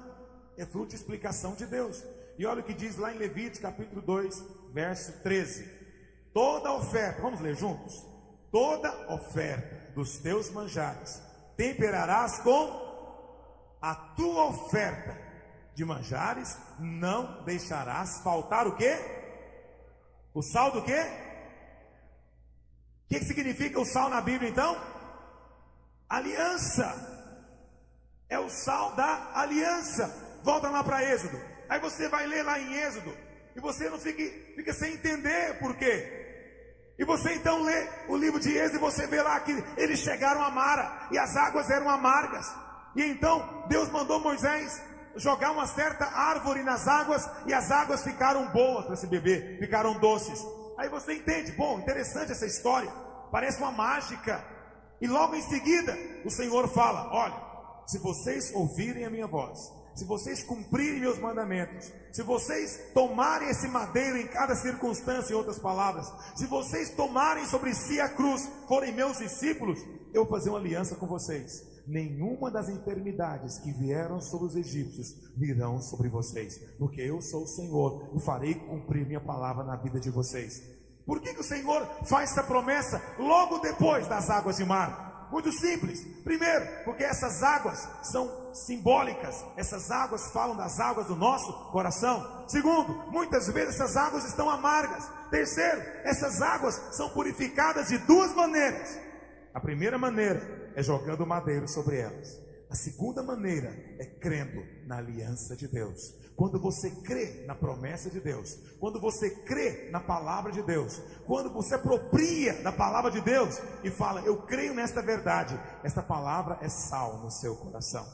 é fruto de explicação de Deus. E olha o que diz lá em Levítico capítulo 2, verso 13. Toda oferta, vamos ler juntos? Toda oferta dos teus manjares temperarás com a tua oferta de manjares, não deixarás faltar o quê? O sal do quê? O que significa o sal na Bíblia então? Aliança. É o sal da aliança. Volta lá para Êxodo. Aí você vai ler lá em Êxodo e você não fica sem entender por quê. E você então lê o livro de Êxodo e você vê lá que eles chegaram a Mara e as águas eram amargas. E então Deus mandou Moisés jogar uma certa árvore nas águas e as águas ficaram boas para se beber, ficaram doces. Aí você entende, bom, interessante essa história, parece uma mágica. E logo em seguida o Senhor fala: olha, se vocês ouvirem a minha voz, se vocês cumprirem meus mandamentos, se vocês tomarem esse madeiro em cada circunstância, em outras palavras, se vocês tomarem sobre si a cruz, forem meus discípulos, eu vou fazer uma aliança com vocês. Nenhuma das enfermidades que vieram sobre os egípcios virão sobre vocês, porque eu sou o Senhor e farei cumprir minha palavra na vida de vocês. Por que o Senhor faz essa promessa logo depois das águas de mar? Muito simples. Primeiro, porque essas águas são simbólicas. Essas águas falam das águas do nosso coração. Segundo, muitas vezes essas águas estão amargas. Terceiro, essas águas são purificadas de duas maneiras. A primeira maneira é jogando madeiro sobre elas. A segunda maneira é crendo na aliança de Deus. Quando você crê na promessa de Deus, quando você crê na palavra de Deus, quando você apropria da palavra de Deus e fala: eu creio nesta verdade, esta palavra é sal no seu coração.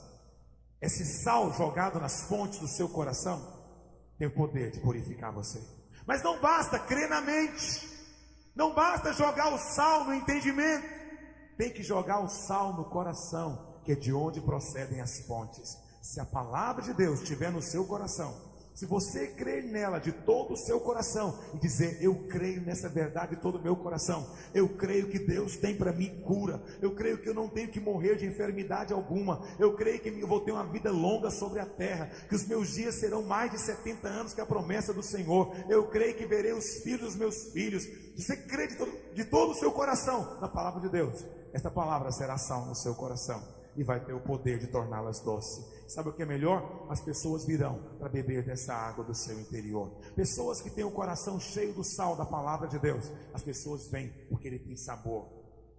Esse sal jogado nas fontes do seu coração tem o poder de purificar você. Mas não basta crer na mente, não basta jogar o sal no entendimento, tem que jogar o sal no coração, que é de onde procedem as fontes. Se a palavra de Deus estiver no seu coração, se você crer nela de todo o seu coração e dizer: eu creio nessa verdade de todo o meu coração, eu creio que Deus tem para mim cura, eu creio que eu não tenho que morrer de enfermidade alguma, eu creio que eu vou ter uma vida longa sobre a terra, que os meus dias serão mais de 70 anos, que é a promessa do Senhor, eu creio que verei os filhos dos meus filhos. Se você crê de todo o seu coração na palavra de Deus, esta palavra será sal no seu coração e vai ter o poder de torná-las doces. Sabe o que é melhor? As pessoas virão para beber dessa água do seu interior. Pessoas que têm o coração cheio do sal da palavra de Deus, as pessoas vêm porque ele tem sabor.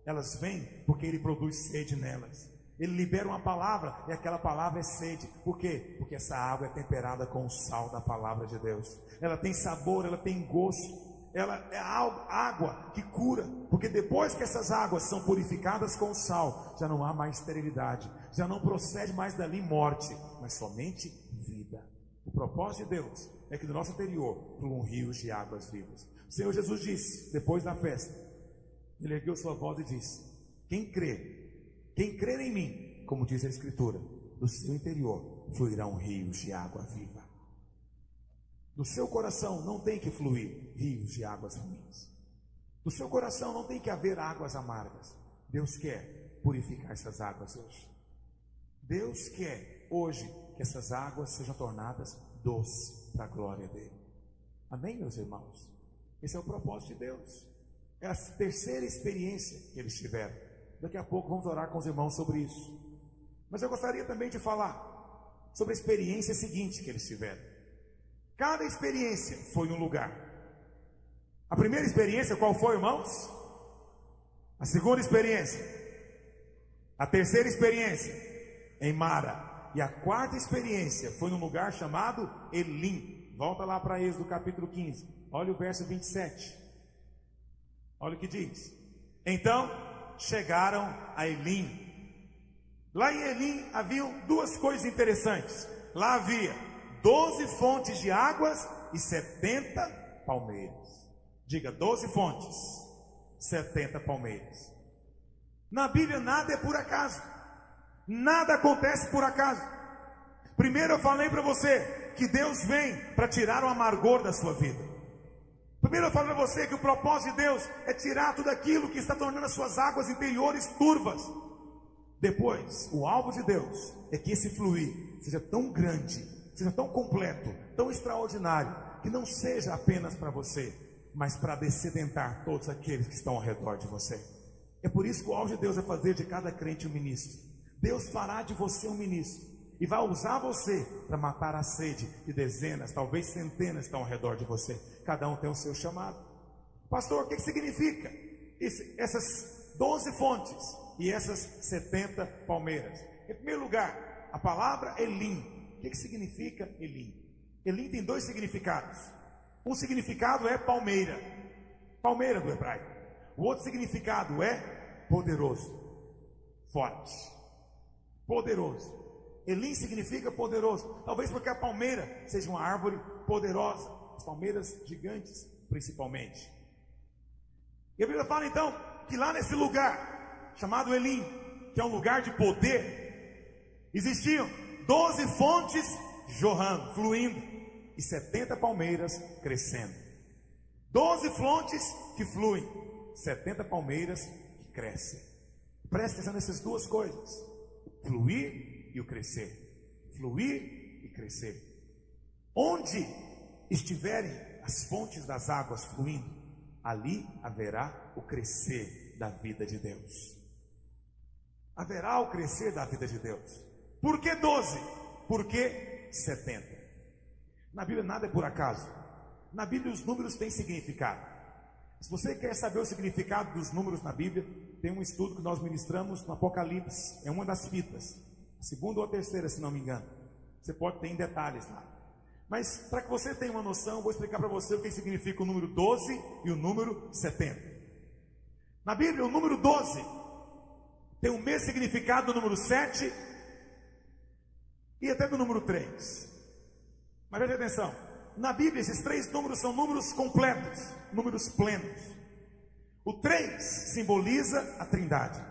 Elas vêm porque ele produz sede nelas. Ele libera uma palavra e aquela palavra é sede. Por quê? Porque essa água é temperada com o sal da palavra de Deus. Ela tem sabor, ela tem gosto. ela é água que cura, porque depois que essas águas são purificadas com sal, já não há mais esterilidade, já não procede mais dali morte, mas somente vida. O propósito de Deus é que do nosso interior fluam rios de águas vivas. O Senhor Jesus disse, depois da festa, Ele ergueu sua voz e disse: quem crer em mim, como diz a Escritura, do seu interior fluirão rios de água viva. Do seu coração não tem que fluir rios de águas ruins. Do seu coração não tem que haver águas amargas. Deus quer purificar essas águas hoje. Deus quer hoje que essas águas sejam tornadas doces para a glória dele. Amém, meus irmãos? Esse é o propósito de Deus. É a terceira experiência que eles tiveram. Daqui a pouco vamos orar com os irmãos sobre isso. Mas eu gostaria também de falar sobre a experiência seguinte que eles tiveram. Cada experiência foi um lugar. A primeira experiência qual foi, irmãos? A segunda experiência. A terceira experiência em Mara. E a quarta experiência foi num lugar chamado Elim. Volta lá para Êxodo capítulo 15. Olha o verso 27. Olha o que diz. Então chegaram a Elim. Lá em Elim haviam duas coisas interessantes. Lá havia 12 fontes de águas e 70 palmeiras. Diga, 12 fontes, 70 palmeiras. Na Bíblia nada é por acaso. Nada acontece por acaso. Primeiro eu falei para você que Deus vem para tirar o amargor da sua vida. Primeiro eu falei para você que o propósito de Deus é tirar tudo aquilo que está tornando as suas águas interiores turvas. Depois, o alvo de Deus é que esse fluir seja tão grande, seja tão completo, tão extraordinário, que não seja apenas para você, mas para descedentar todos aqueles que estão ao redor de você. É por isso que o alvo de Deus é fazer de cada crente um ministro. Deus fará de você um ministro e vai usar você para matar a sede de dezenas, talvez centenas estão ao redor de você. Cada um tem o seu chamado. Pastor, o que significa essas 12 fontes e essas 70 palmeiras? Em primeiro lugar, a palavra Elim. O que significa Elim? Elim tem dois significados. Um significado é palmeira, palmeira do hebraico. O outro significado é poderoso, forte, poderoso. Elim significa poderoso. Talvez porque a palmeira seja uma árvore poderosa, as palmeiras gigantes principalmente. E a Bíblia fala então que lá nesse lugar chamado Elim, que é um lugar de poder, existiam 12 fontes jorrando, fluindo, e 70 palmeiras crescendo. 12 fontes que fluem, 70 palmeiras que crescem. Preste atenção nessas duas coisas: fluir e o crescer. Fluir e crescer. Onde estiverem as fontes das águas fluindo, ali haverá o crescer da vida de Deus. Haverá o crescer da vida de Deus. Por que 12? Por que 70? Na Bíblia nada é por acaso. Na Bíblia os números têm significado. Se você quer saber o significado dos números na Bíblia, tem um estudo que nós ministramos no Apocalipse. É uma das fitas, a segunda ou a terceira, se não me engano. Você pode ter em detalhes lá. Mas para que você tenha uma noção, eu vou explicar para você o que significa o número 12 e o número 70. Na Bíblia, o número 12 tem o mesmo significado do número 7 e até do número 3. Mas preste atenção, na Bíblia esses três números são números completos, números plenos. O 3 simboliza a Trindade.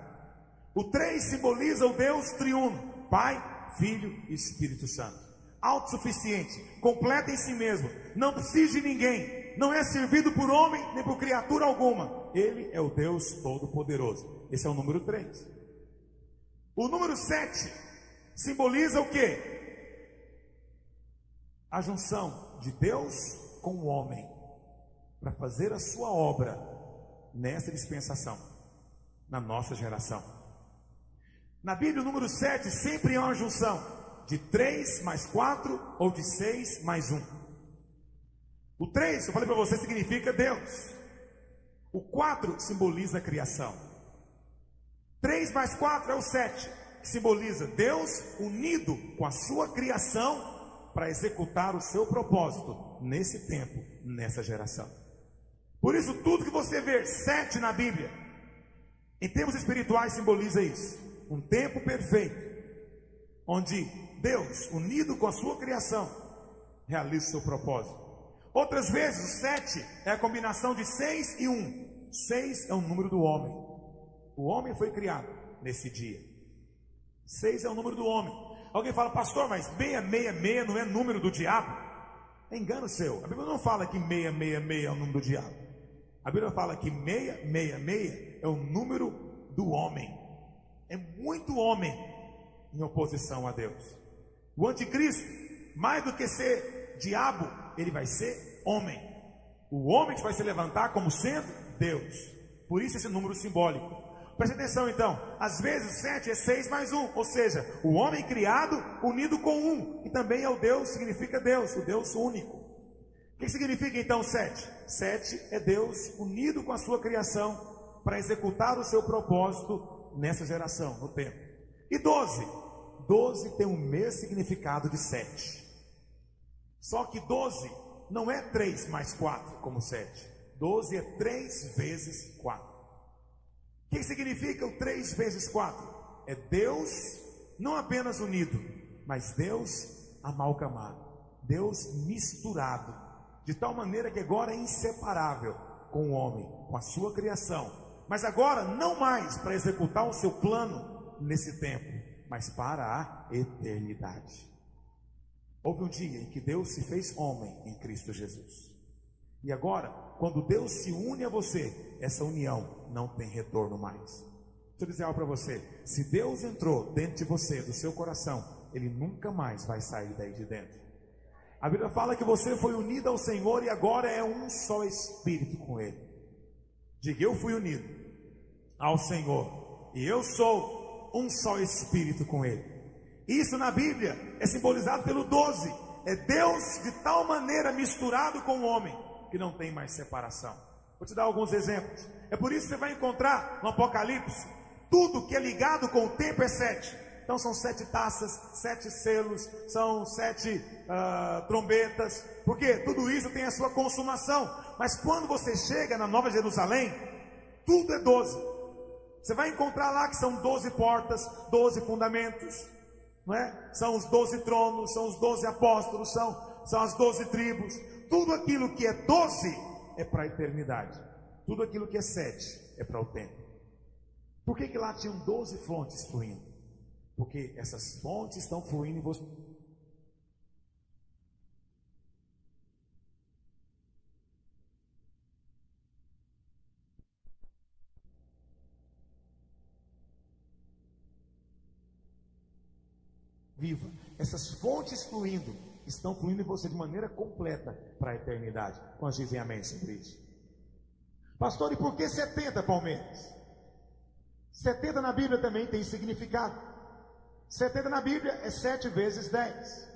O 3 simboliza o Deus triuno, Pai, Filho e Espírito Santo. Autossuficiente, completo em si mesmo, não precisa de ninguém, não é servido por homem nem por criatura alguma. Ele é o Deus Todo-Poderoso. Esse é o número 3. O número 7 simboliza o quê? A junção de Deus com o homem para fazer a sua obra nessa dispensação, na nossa geração. Na Bíblia o número 7 sempre é uma junção de 3 mais 4 ou de 6 mais 1. O 3, eu falei para você, significa Deus. O 4 simboliza a criação. 3 mais 4 é o 7, que simboliza Deus unido com a sua criação para executar o seu propósito nesse tempo, nessa geração. Por isso, tudo que você vê 7 na Bíblia, em termos espirituais, simboliza isso. Um tempo perfeito, onde Deus, unido com a sua criação, realiza o seu propósito. Outras vezes, o 7 é a combinação de 6 e 1. 6 é o número do homem. O homem foi criado nesse dia. 6 é o número do homem. Alguém fala, pastor, mas 666 não é número do diabo? É engano seu. A Bíblia não fala que 666 é o número do diabo. A Bíblia fala que 666 é o número do homem. É muito homem em oposição a Deus. O anticristo, mais do que ser diabo, ele vai ser homem. O homem que vai se levantar como sendo Deus. Por isso esse número simbólico. Preste atenção então. Às vezes 7 é 6 mais 1. Ou seja, o homem criado unido com 1. E também é o Deus, significa Deus, o Deus único. O que significa então 7? 7 é Deus unido com a sua criação para executar o seu propósito nessa geração, no tempo. E 12? 12 tem o mesmo significado de 7. Só que 12 não é 3 mais 4 como 7. 12 é 3 vezes 4. O que significa o 3 vezes 4? É Deus não apenas unido, mas Deus amalgamado. Deus misturado. De tal maneira que agora é inseparável com o homem, com a sua criação. Mas agora não mais para executar o seu plano nesse tempo, mas para a eternidade. Houve um dia em que Deus se fez homem em Cristo Jesus. E agora, quando Deus se une a você, essa união não tem retorno mais. Deixa eu dizer algo para você. Se Deus entrou dentro de você, do seu coração, Ele nunca mais vai sair daí de dentro. A Bíblia fala que você foi unido ao Senhor e agora é um só Espírito com Ele. Diga, eu fui unido ao Senhor e eu sou um só Espírito com Ele. Isso na Bíblia é simbolizado pelo 12. É Deus de tal maneira misturado com o homem que não tem mais separação. Vou te dar alguns exemplos. É por isso que você vai encontrar no Apocalipse tudo que é ligado com o tempo é 7. Então são 7 taças, 7 selos, são 7 trombetas, porque tudo isso tem a sua consumação. Mas quando você chega na Nova Jerusalém, tudo é 12. Você vai encontrar lá que são 12 portas, 12 fundamentos, não é? São os 12 tronos, são os 12 apóstolos, são as 12 tribos. Tudo aquilo que é 12 é para a eternidade. Tudo aquilo que é 7 é para o tempo. Por que lá tinham 12 fontes fluindo? Porque essas fontes estão fluindo em você. Viva. Essas fontes fluindo, estão fluindo em você de maneira completa para a eternidade. Quando dizem amém sobre isso? Pastor, e por que 70 palmeiras? 70 na Bíblia também tem significado. 70 na Bíblia é 7 vezes 10.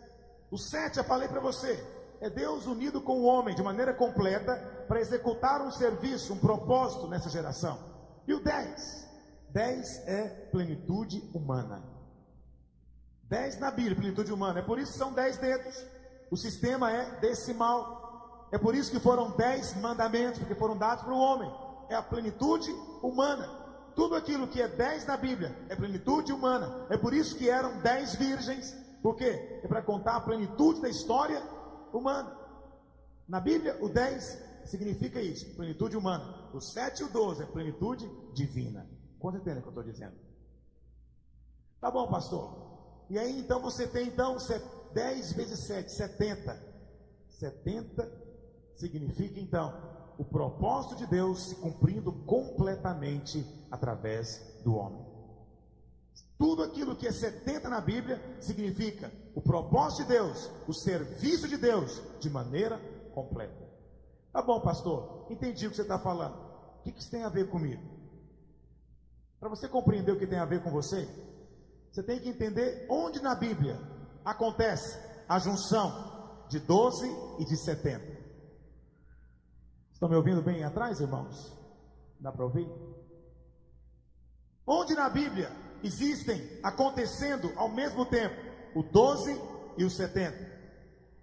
O 7, já falei para você, é Deus unido com o homem de maneira completa para executar um serviço, um propósito nessa geração. E o 10? 10 é plenitude humana. 10 na Bíblia, plenitude humana. É por isso que são 10 dedos. O sistema é decimal. É por isso que foram 10 mandamentos, porque foram dados para o homem. É a plenitude humana. Tudo aquilo que é 10 na Bíblia é plenitude humana. É por isso que eram 10 virgens. Por quê? É para contar a plenitude da história humana. Na Bíblia, o 10 significa isso, plenitude humana. O 7 e o 12 é plenitude divina. Quanto entende o que eu estou dizendo? Tá bom, pastor. E aí então você tem 10 vezes 7, 70. 70 significa então o propósito de Deus se cumprindo completamente através do homem. Tudo aquilo que é 70 na Bíblia significa o propósito de Deus, o serviço de Deus de maneira completa. Tá bom, pastor, entendi o que você está falando. O que isso tem a ver comigo? Para você compreender o que tem a ver com você, você tem que entender onde na Bíblia acontece a junção de 12 e de 70. Estão me ouvindo bem atrás, irmãos? Dá para ouvir? Onde na Bíblia existem acontecendo ao mesmo tempo o 12 e o 70?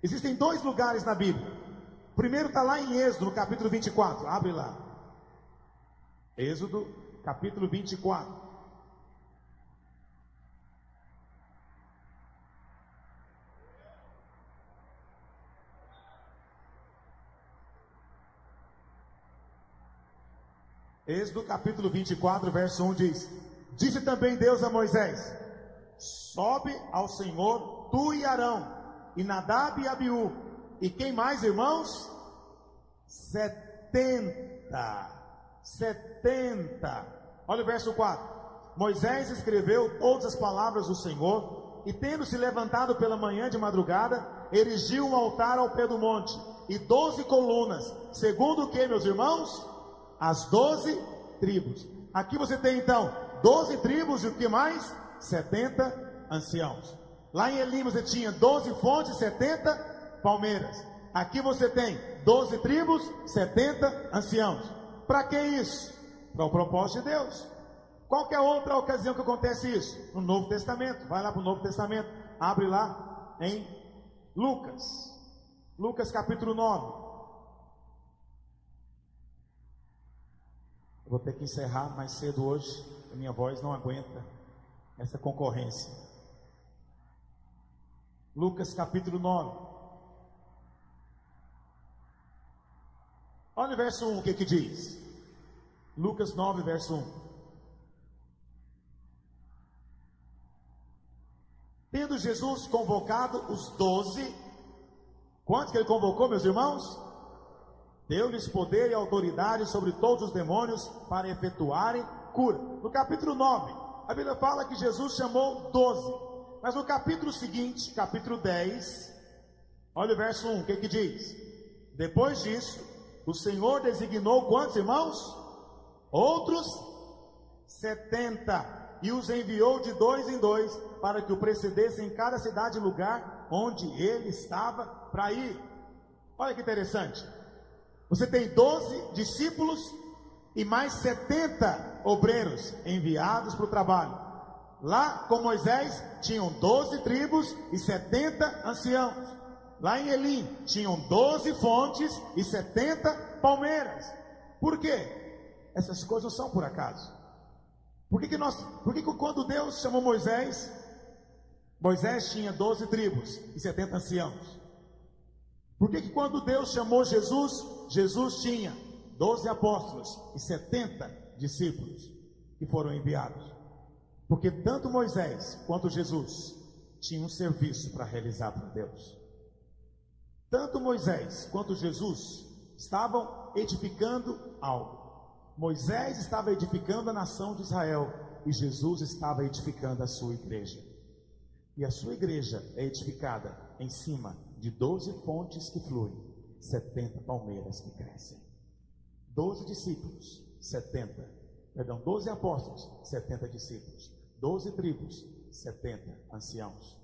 Existem 2 lugares na Bíblia. primeiro está lá em Êxodo, no capítulo 24. Abre lá. Êxodo, capítulo 24. Êxodo capítulo 24, verso 1 diz: Disse também Deus a Moisés: Sobe ao Senhor, tu e Arão, e Nadab e Abiú, e quem mais, irmãos? 70. Olha o verso 4. Moisés escreveu todas as palavras do Senhor, e tendo se levantado pela manhã de madrugada, erigiu um altar ao pé do monte, e 12 colunas, segundo o que, meus irmãos? As 12 tribos. Aqui você tem então 12 tribos e o que mais? 70 anciãos. Lá em Elim você tinha 12 fontes, 70 palmeiras. Aqui você tem 12 tribos, 70 anciãos. Para que isso? Para o propósito de Deus. Qual que é a outra ocasião que acontece isso? No Novo Testamento. Vai lá para o Novo Testamento. Abre lá em Lucas. Lucas capítulo 9. Vou ter que encerrar mais cedo hoje. A minha voz não aguenta essa concorrência. Lucas capítulo 9. Olha o verso 1, o que diz? Lucas 9, verso 1. Tendo Jesus convocado os 12, quantos que ele convocou, meus irmãos? Deu-lhes poder e autoridade sobre todos os demônios para efetuarem cura. No capítulo 9, a Bíblia fala que Jesus chamou 12. Mas no capítulo seguinte, capítulo 10, olha o verso 1, o que diz? Depois disso, o Senhor designou quantos, irmãos? Outros 70. E os enviou de 2 em 2, para que o precedessem em cada cidade e lugar onde ele estava para ir. Olha que interessante. Você tem 12 discípulos e mais 70 obreiros enviados para o trabalho. Lá com Moisés tinham 12 tribos e 70 anciãos. Lá em Elim tinham 12 fontes e 70 palmeiras. Por quê? Essas coisas não são por acaso. Por que quando Deus chamou Moisés, Moisés tinha 12 tribos e 70 anciãos? Por que quando Deus chamou Jesus, Jesus tinha 12 apóstolos e 70 discípulos que foram enviados? Porque tanto Moisés quanto Jesus tinham um serviço para realizar para Deus. Tanto Moisés quanto Jesus estavam edificando algo. Moisés estava edificando a nação de Israel e Jesus estava edificando a sua igreja. E a sua igreja é edificada em cima de 12 fontes que fluem, 70 palmeiras que crescem. 12 discípulos, 12 apóstolos, 70 discípulos. 12 tribos, 70 anciãos.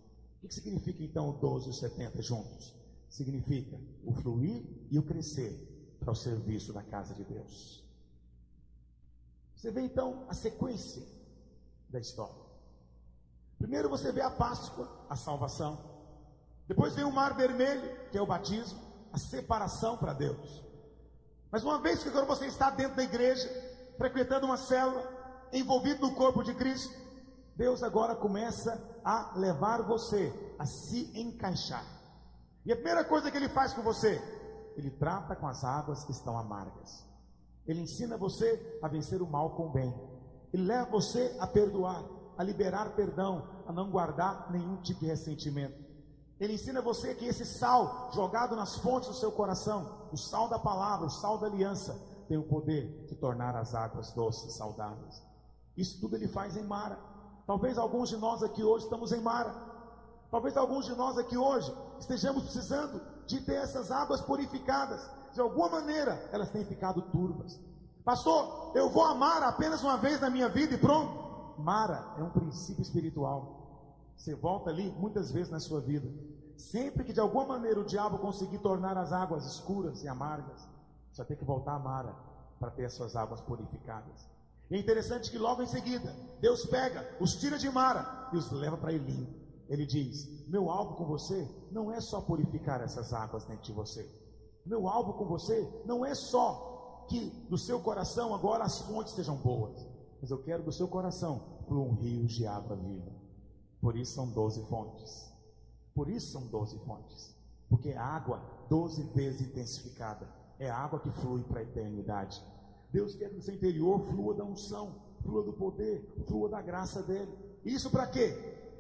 O que significa então o 12 e os 70 juntos? Significa o fluir e o crescer para o serviço da casa de Deus. Você vê então a sequência da história. Primeiro você vê a Páscoa, a salvação. Depois vem o Mar Vermelho, que é o batismo, a separação para Deus. Mas uma vez que agora você está dentro da igreja, frequentando uma célula, envolvido no corpo de Cristo, Deus agora começa a levar você a se encaixar. E a primeira coisa que Ele faz com você, Ele trata com as águas que estão amargas. Ele ensina você a vencer o mal com o bem. Ele leva você a perdoar, a liberar perdão, a não guardar nenhum tipo de ressentimento. Ele ensina você que esse sal jogado nas fontes do seu coração, o sal da palavra, o sal da aliança, tem o poder de tornar as águas doces, saudáveis. Isso tudo Ele faz em Mara. Talvez alguns de nós aqui hoje estamos em Mara. Talvez alguns de nós aqui hoje estejamos precisando de ter essas águas purificadas. De alguma maneira elas têm ficado turvas. Pastor, eu vou a Mara apenas uma vez na minha vida e pronto. Mara é um princípio espiritual. Você volta ali muitas vezes na sua vida. Sempre que de alguma maneira o diabo conseguir tornar as águas escuras e amargas, você vai ter que voltar a Mara para ter as suas águas purificadas. E é interessante que logo em seguida Deus pega, os tira de Mara e os leva para Elim. Ele diz: meu alvo com você não é só purificar essas águas dentro de você. Meu alvo com você não é só que do seu coração agora as fontes sejam boas, mas eu quero do seu coração flua um rio de água viva. Por isso são 12 fontes. Por isso são 12 fontes. Porque é água 12 vezes intensificada. É água que flui para a eternidade. Deus quer que no seu interior flua da unção, flua do poder, flua da graça dele. Isso para quê?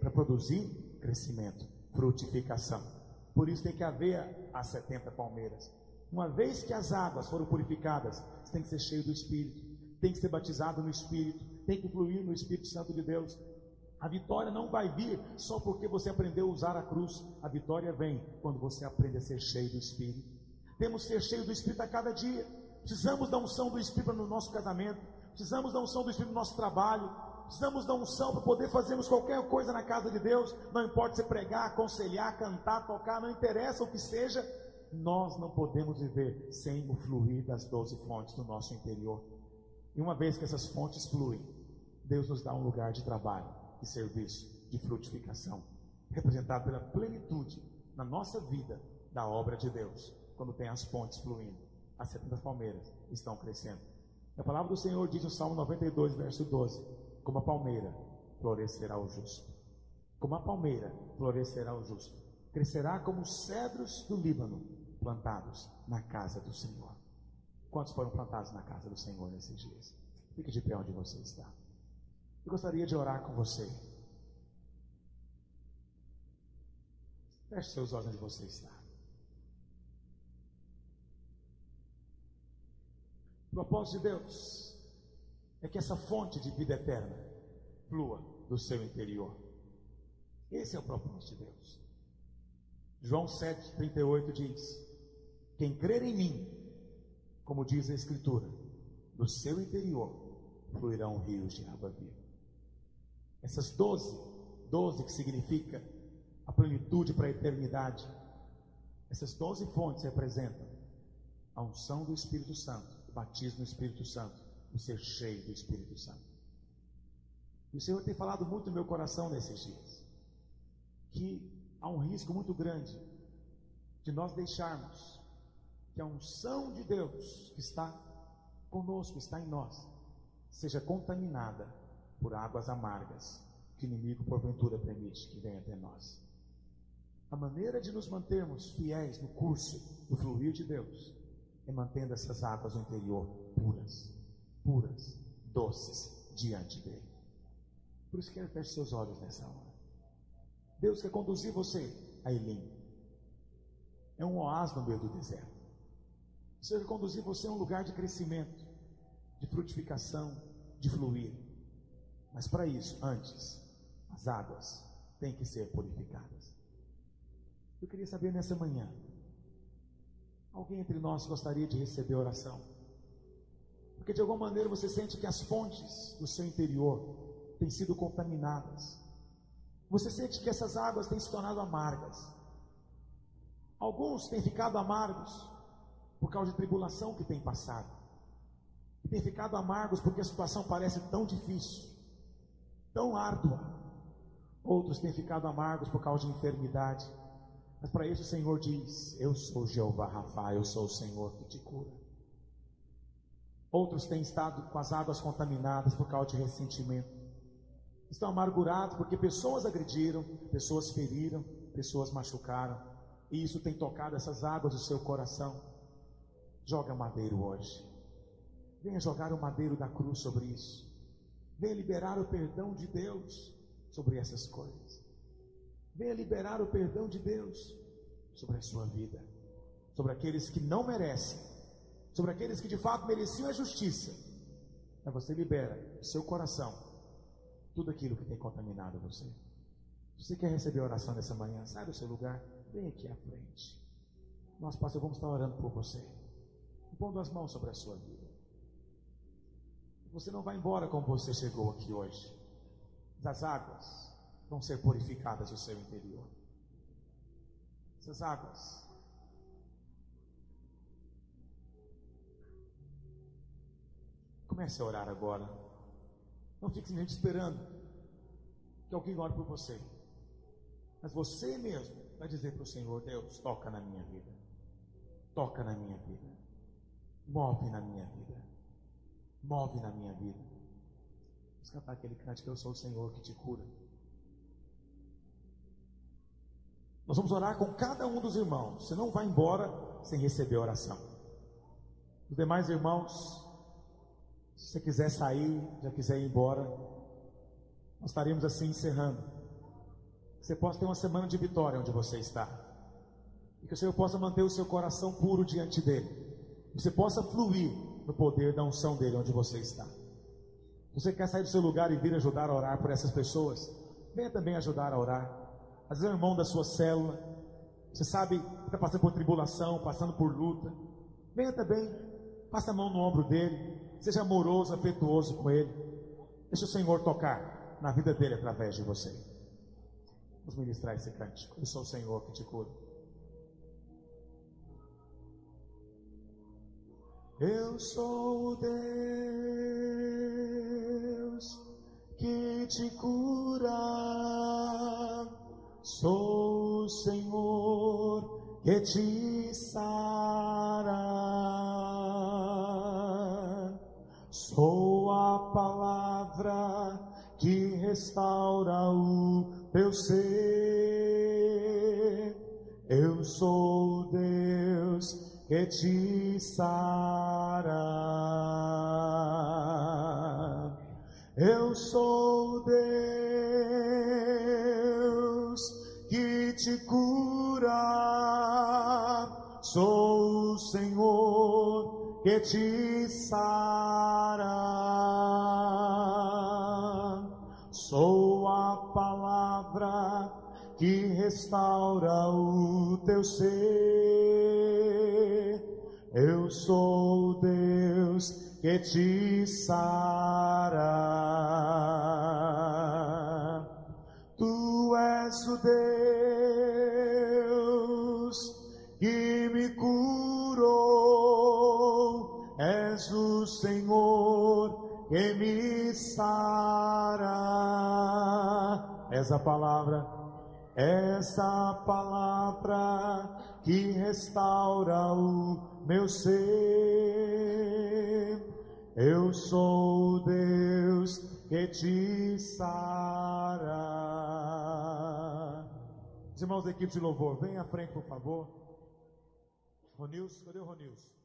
Para produzir crescimento, frutificação. Por isso tem que haver as 70 palmeiras. Uma vez que as águas foram purificadas, você tem que ser cheio do Espírito, tem que ser batizado no Espírito, tem que fluir no Espírito Santo de Deus. A vitória não vai vir só porque você aprendeu a usar a cruz. A vitória vem quando você aprende a ser cheio do Espírito. Temos que ser cheio do Espírito a cada dia. Precisamos da unção do Espírito no nosso casamento, precisamos da unção do Espírito no nosso trabalho, precisamos da unção para poder fazermos qualquer coisa na casa de Deus. Não importa se pregar, aconselhar, cantar, tocar, não interessa o que seja. Nós não podemos viver sem o fluir das 12 fontes do nosso interior. E uma vez que essas fontes fluem, Deus nos dá um lugar de trabalho, de serviço, de frutificação, representado pela plenitude na nossa vida da obra de Deus. Quando tem as fontes fluindo, as 70 palmeiras estão crescendo. A palavra do Senhor diz no Salmo 92, verso 12: como a palmeira florescerá o justo. Como a palmeira florescerá o justo. Crescerá como os cedros do Líbano, plantados na casa do Senhor. Quantos foram plantados na casa do Senhor nesses dias? Fique de pé onde você está. Eu gostaria de orar com você. Feche seus olhos onde você está. O propósito de Deus é que essa fonte de vida eterna flua do seu interior. Esse é o propósito de Deus. João 7,38 diz: quem crer em mim, como diz a Escritura, do seu interior fluirão rios de água viva. Essas 12 que significa a plenitude para a eternidade, essas 12 fontes representam a unção do Espírito Santo, o batismo no Espírito Santo, o ser cheio do Espírito Santo. E o Senhor tem falado muito no meu coração nesses dias, que há um risco muito grande de nós deixarmos que a unção de Deus que está conosco, está em nós, seja contaminada por águas amargas que o inimigo porventura permite que venha até nós. A maneira de nos mantermos fiéis no curso do fluir de Deus é mantendo essas águas no interior puras, doces diante dele. Por isso quero feche seus olhos nessa hora. Deus quer conduzir você a Elim. É um oásis no meio do deserto. O Senhor quer conduzir você a um lugar de crescimento, de frutificação, de fluir. Mas para isso, antes, as águas têm que ser purificadas. Eu queria saber nessa manhã, alguém entre nós gostaria de receber oração? Porque de alguma maneira você sente que as fontes do seu interior têm sido contaminadas. Você sente que essas águas têm se tornado amargas. Alguns têm ficado amargos por causa de tribulação que têm passado. E têm ficado amargos porque a situação parece tão difícil, tão árdua. Outros têm ficado amargos por causa de enfermidade. Mas para isso o Senhor diz: eu sou Jeová Rafa, eu sou o Senhor que te cura. Outros têm estado com as águas contaminadas por causa de ressentimento. Estão amargurados porque pessoas agrediram, pessoas feriram, pessoas machucaram. E isso tem tocado essas águas do seu coração. Joga madeiro hoje. Venha jogar o madeiro da cruz sobre isso. Venha liberar o perdão de Deus sobre essas coisas. Venha liberar o perdão de Deus sobre a sua vida, sobre aqueles que não merecem, sobre aqueles que de fato mereciam a justiça. Mas você libera o seu coração tudo aquilo que tem contaminado você. Se você quer receber a oração nessa manhã, sai do seu lugar, vem aqui à frente. Nós, pastor, vamos estar orando por você, pondo as mãos sobre a sua vida. Você não vai embora como você chegou aqui hoje. As águas vão ser purificadas no seu interior. Essas águas comece a orar agora. Não fique simplesmente esperando que alguém ore por você, mas você mesmo vai dizer para o Senhor: Deus, toca na minha vida, toca na minha vida, move na minha vida, move na minha vida. Vamos cantar aquele cântico, eu sou o Senhor que te cura. Nós vamos orar com cada um dos irmãos. Você não vai embora sem receber a oração. Os demais irmãos, se você quiser sair, já quiser ir embora, nós estaremos assim encerrando. Você possa ter uma semana de vitória onde você está, e que o Senhor possa manter o seu coração puro diante dele, que você possa fluir no poder da unção dele onde você está. Você quer sair do seu lugar e vir ajudar a orar por essas pessoas? Venha também ajudar a orar. Às vezes é o irmão da sua célula, você sabe que está passando por tribulação, passando por luta. Venha também, passe a mão no ombro dele, seja amoroso, afetuoso com ele. Deixe o Senhor tocar na vida dele através de você. Vamos ministrar esse cântico. Eu sou o Senhor que te cura. Eu sou o Deus que te cura. Sou o Senhor que te sara. Sou a palavra que restaura o teu ser. Eu sou o Deus que te sara. Eu sou o Deus que te cura. Sou o Senhor que te sara. Sou a palavra que restaura o teu ser. Eu sou o Deus que te sara. Tu és o Deus que me curou. És o Senhor que me sara. Essa palavra que restaura o meu ser. Eu sou o Deus que te sara. Os irmãos da equipe de louvor, venham à frente, por favor. Ronilson, cadê o Ronilson?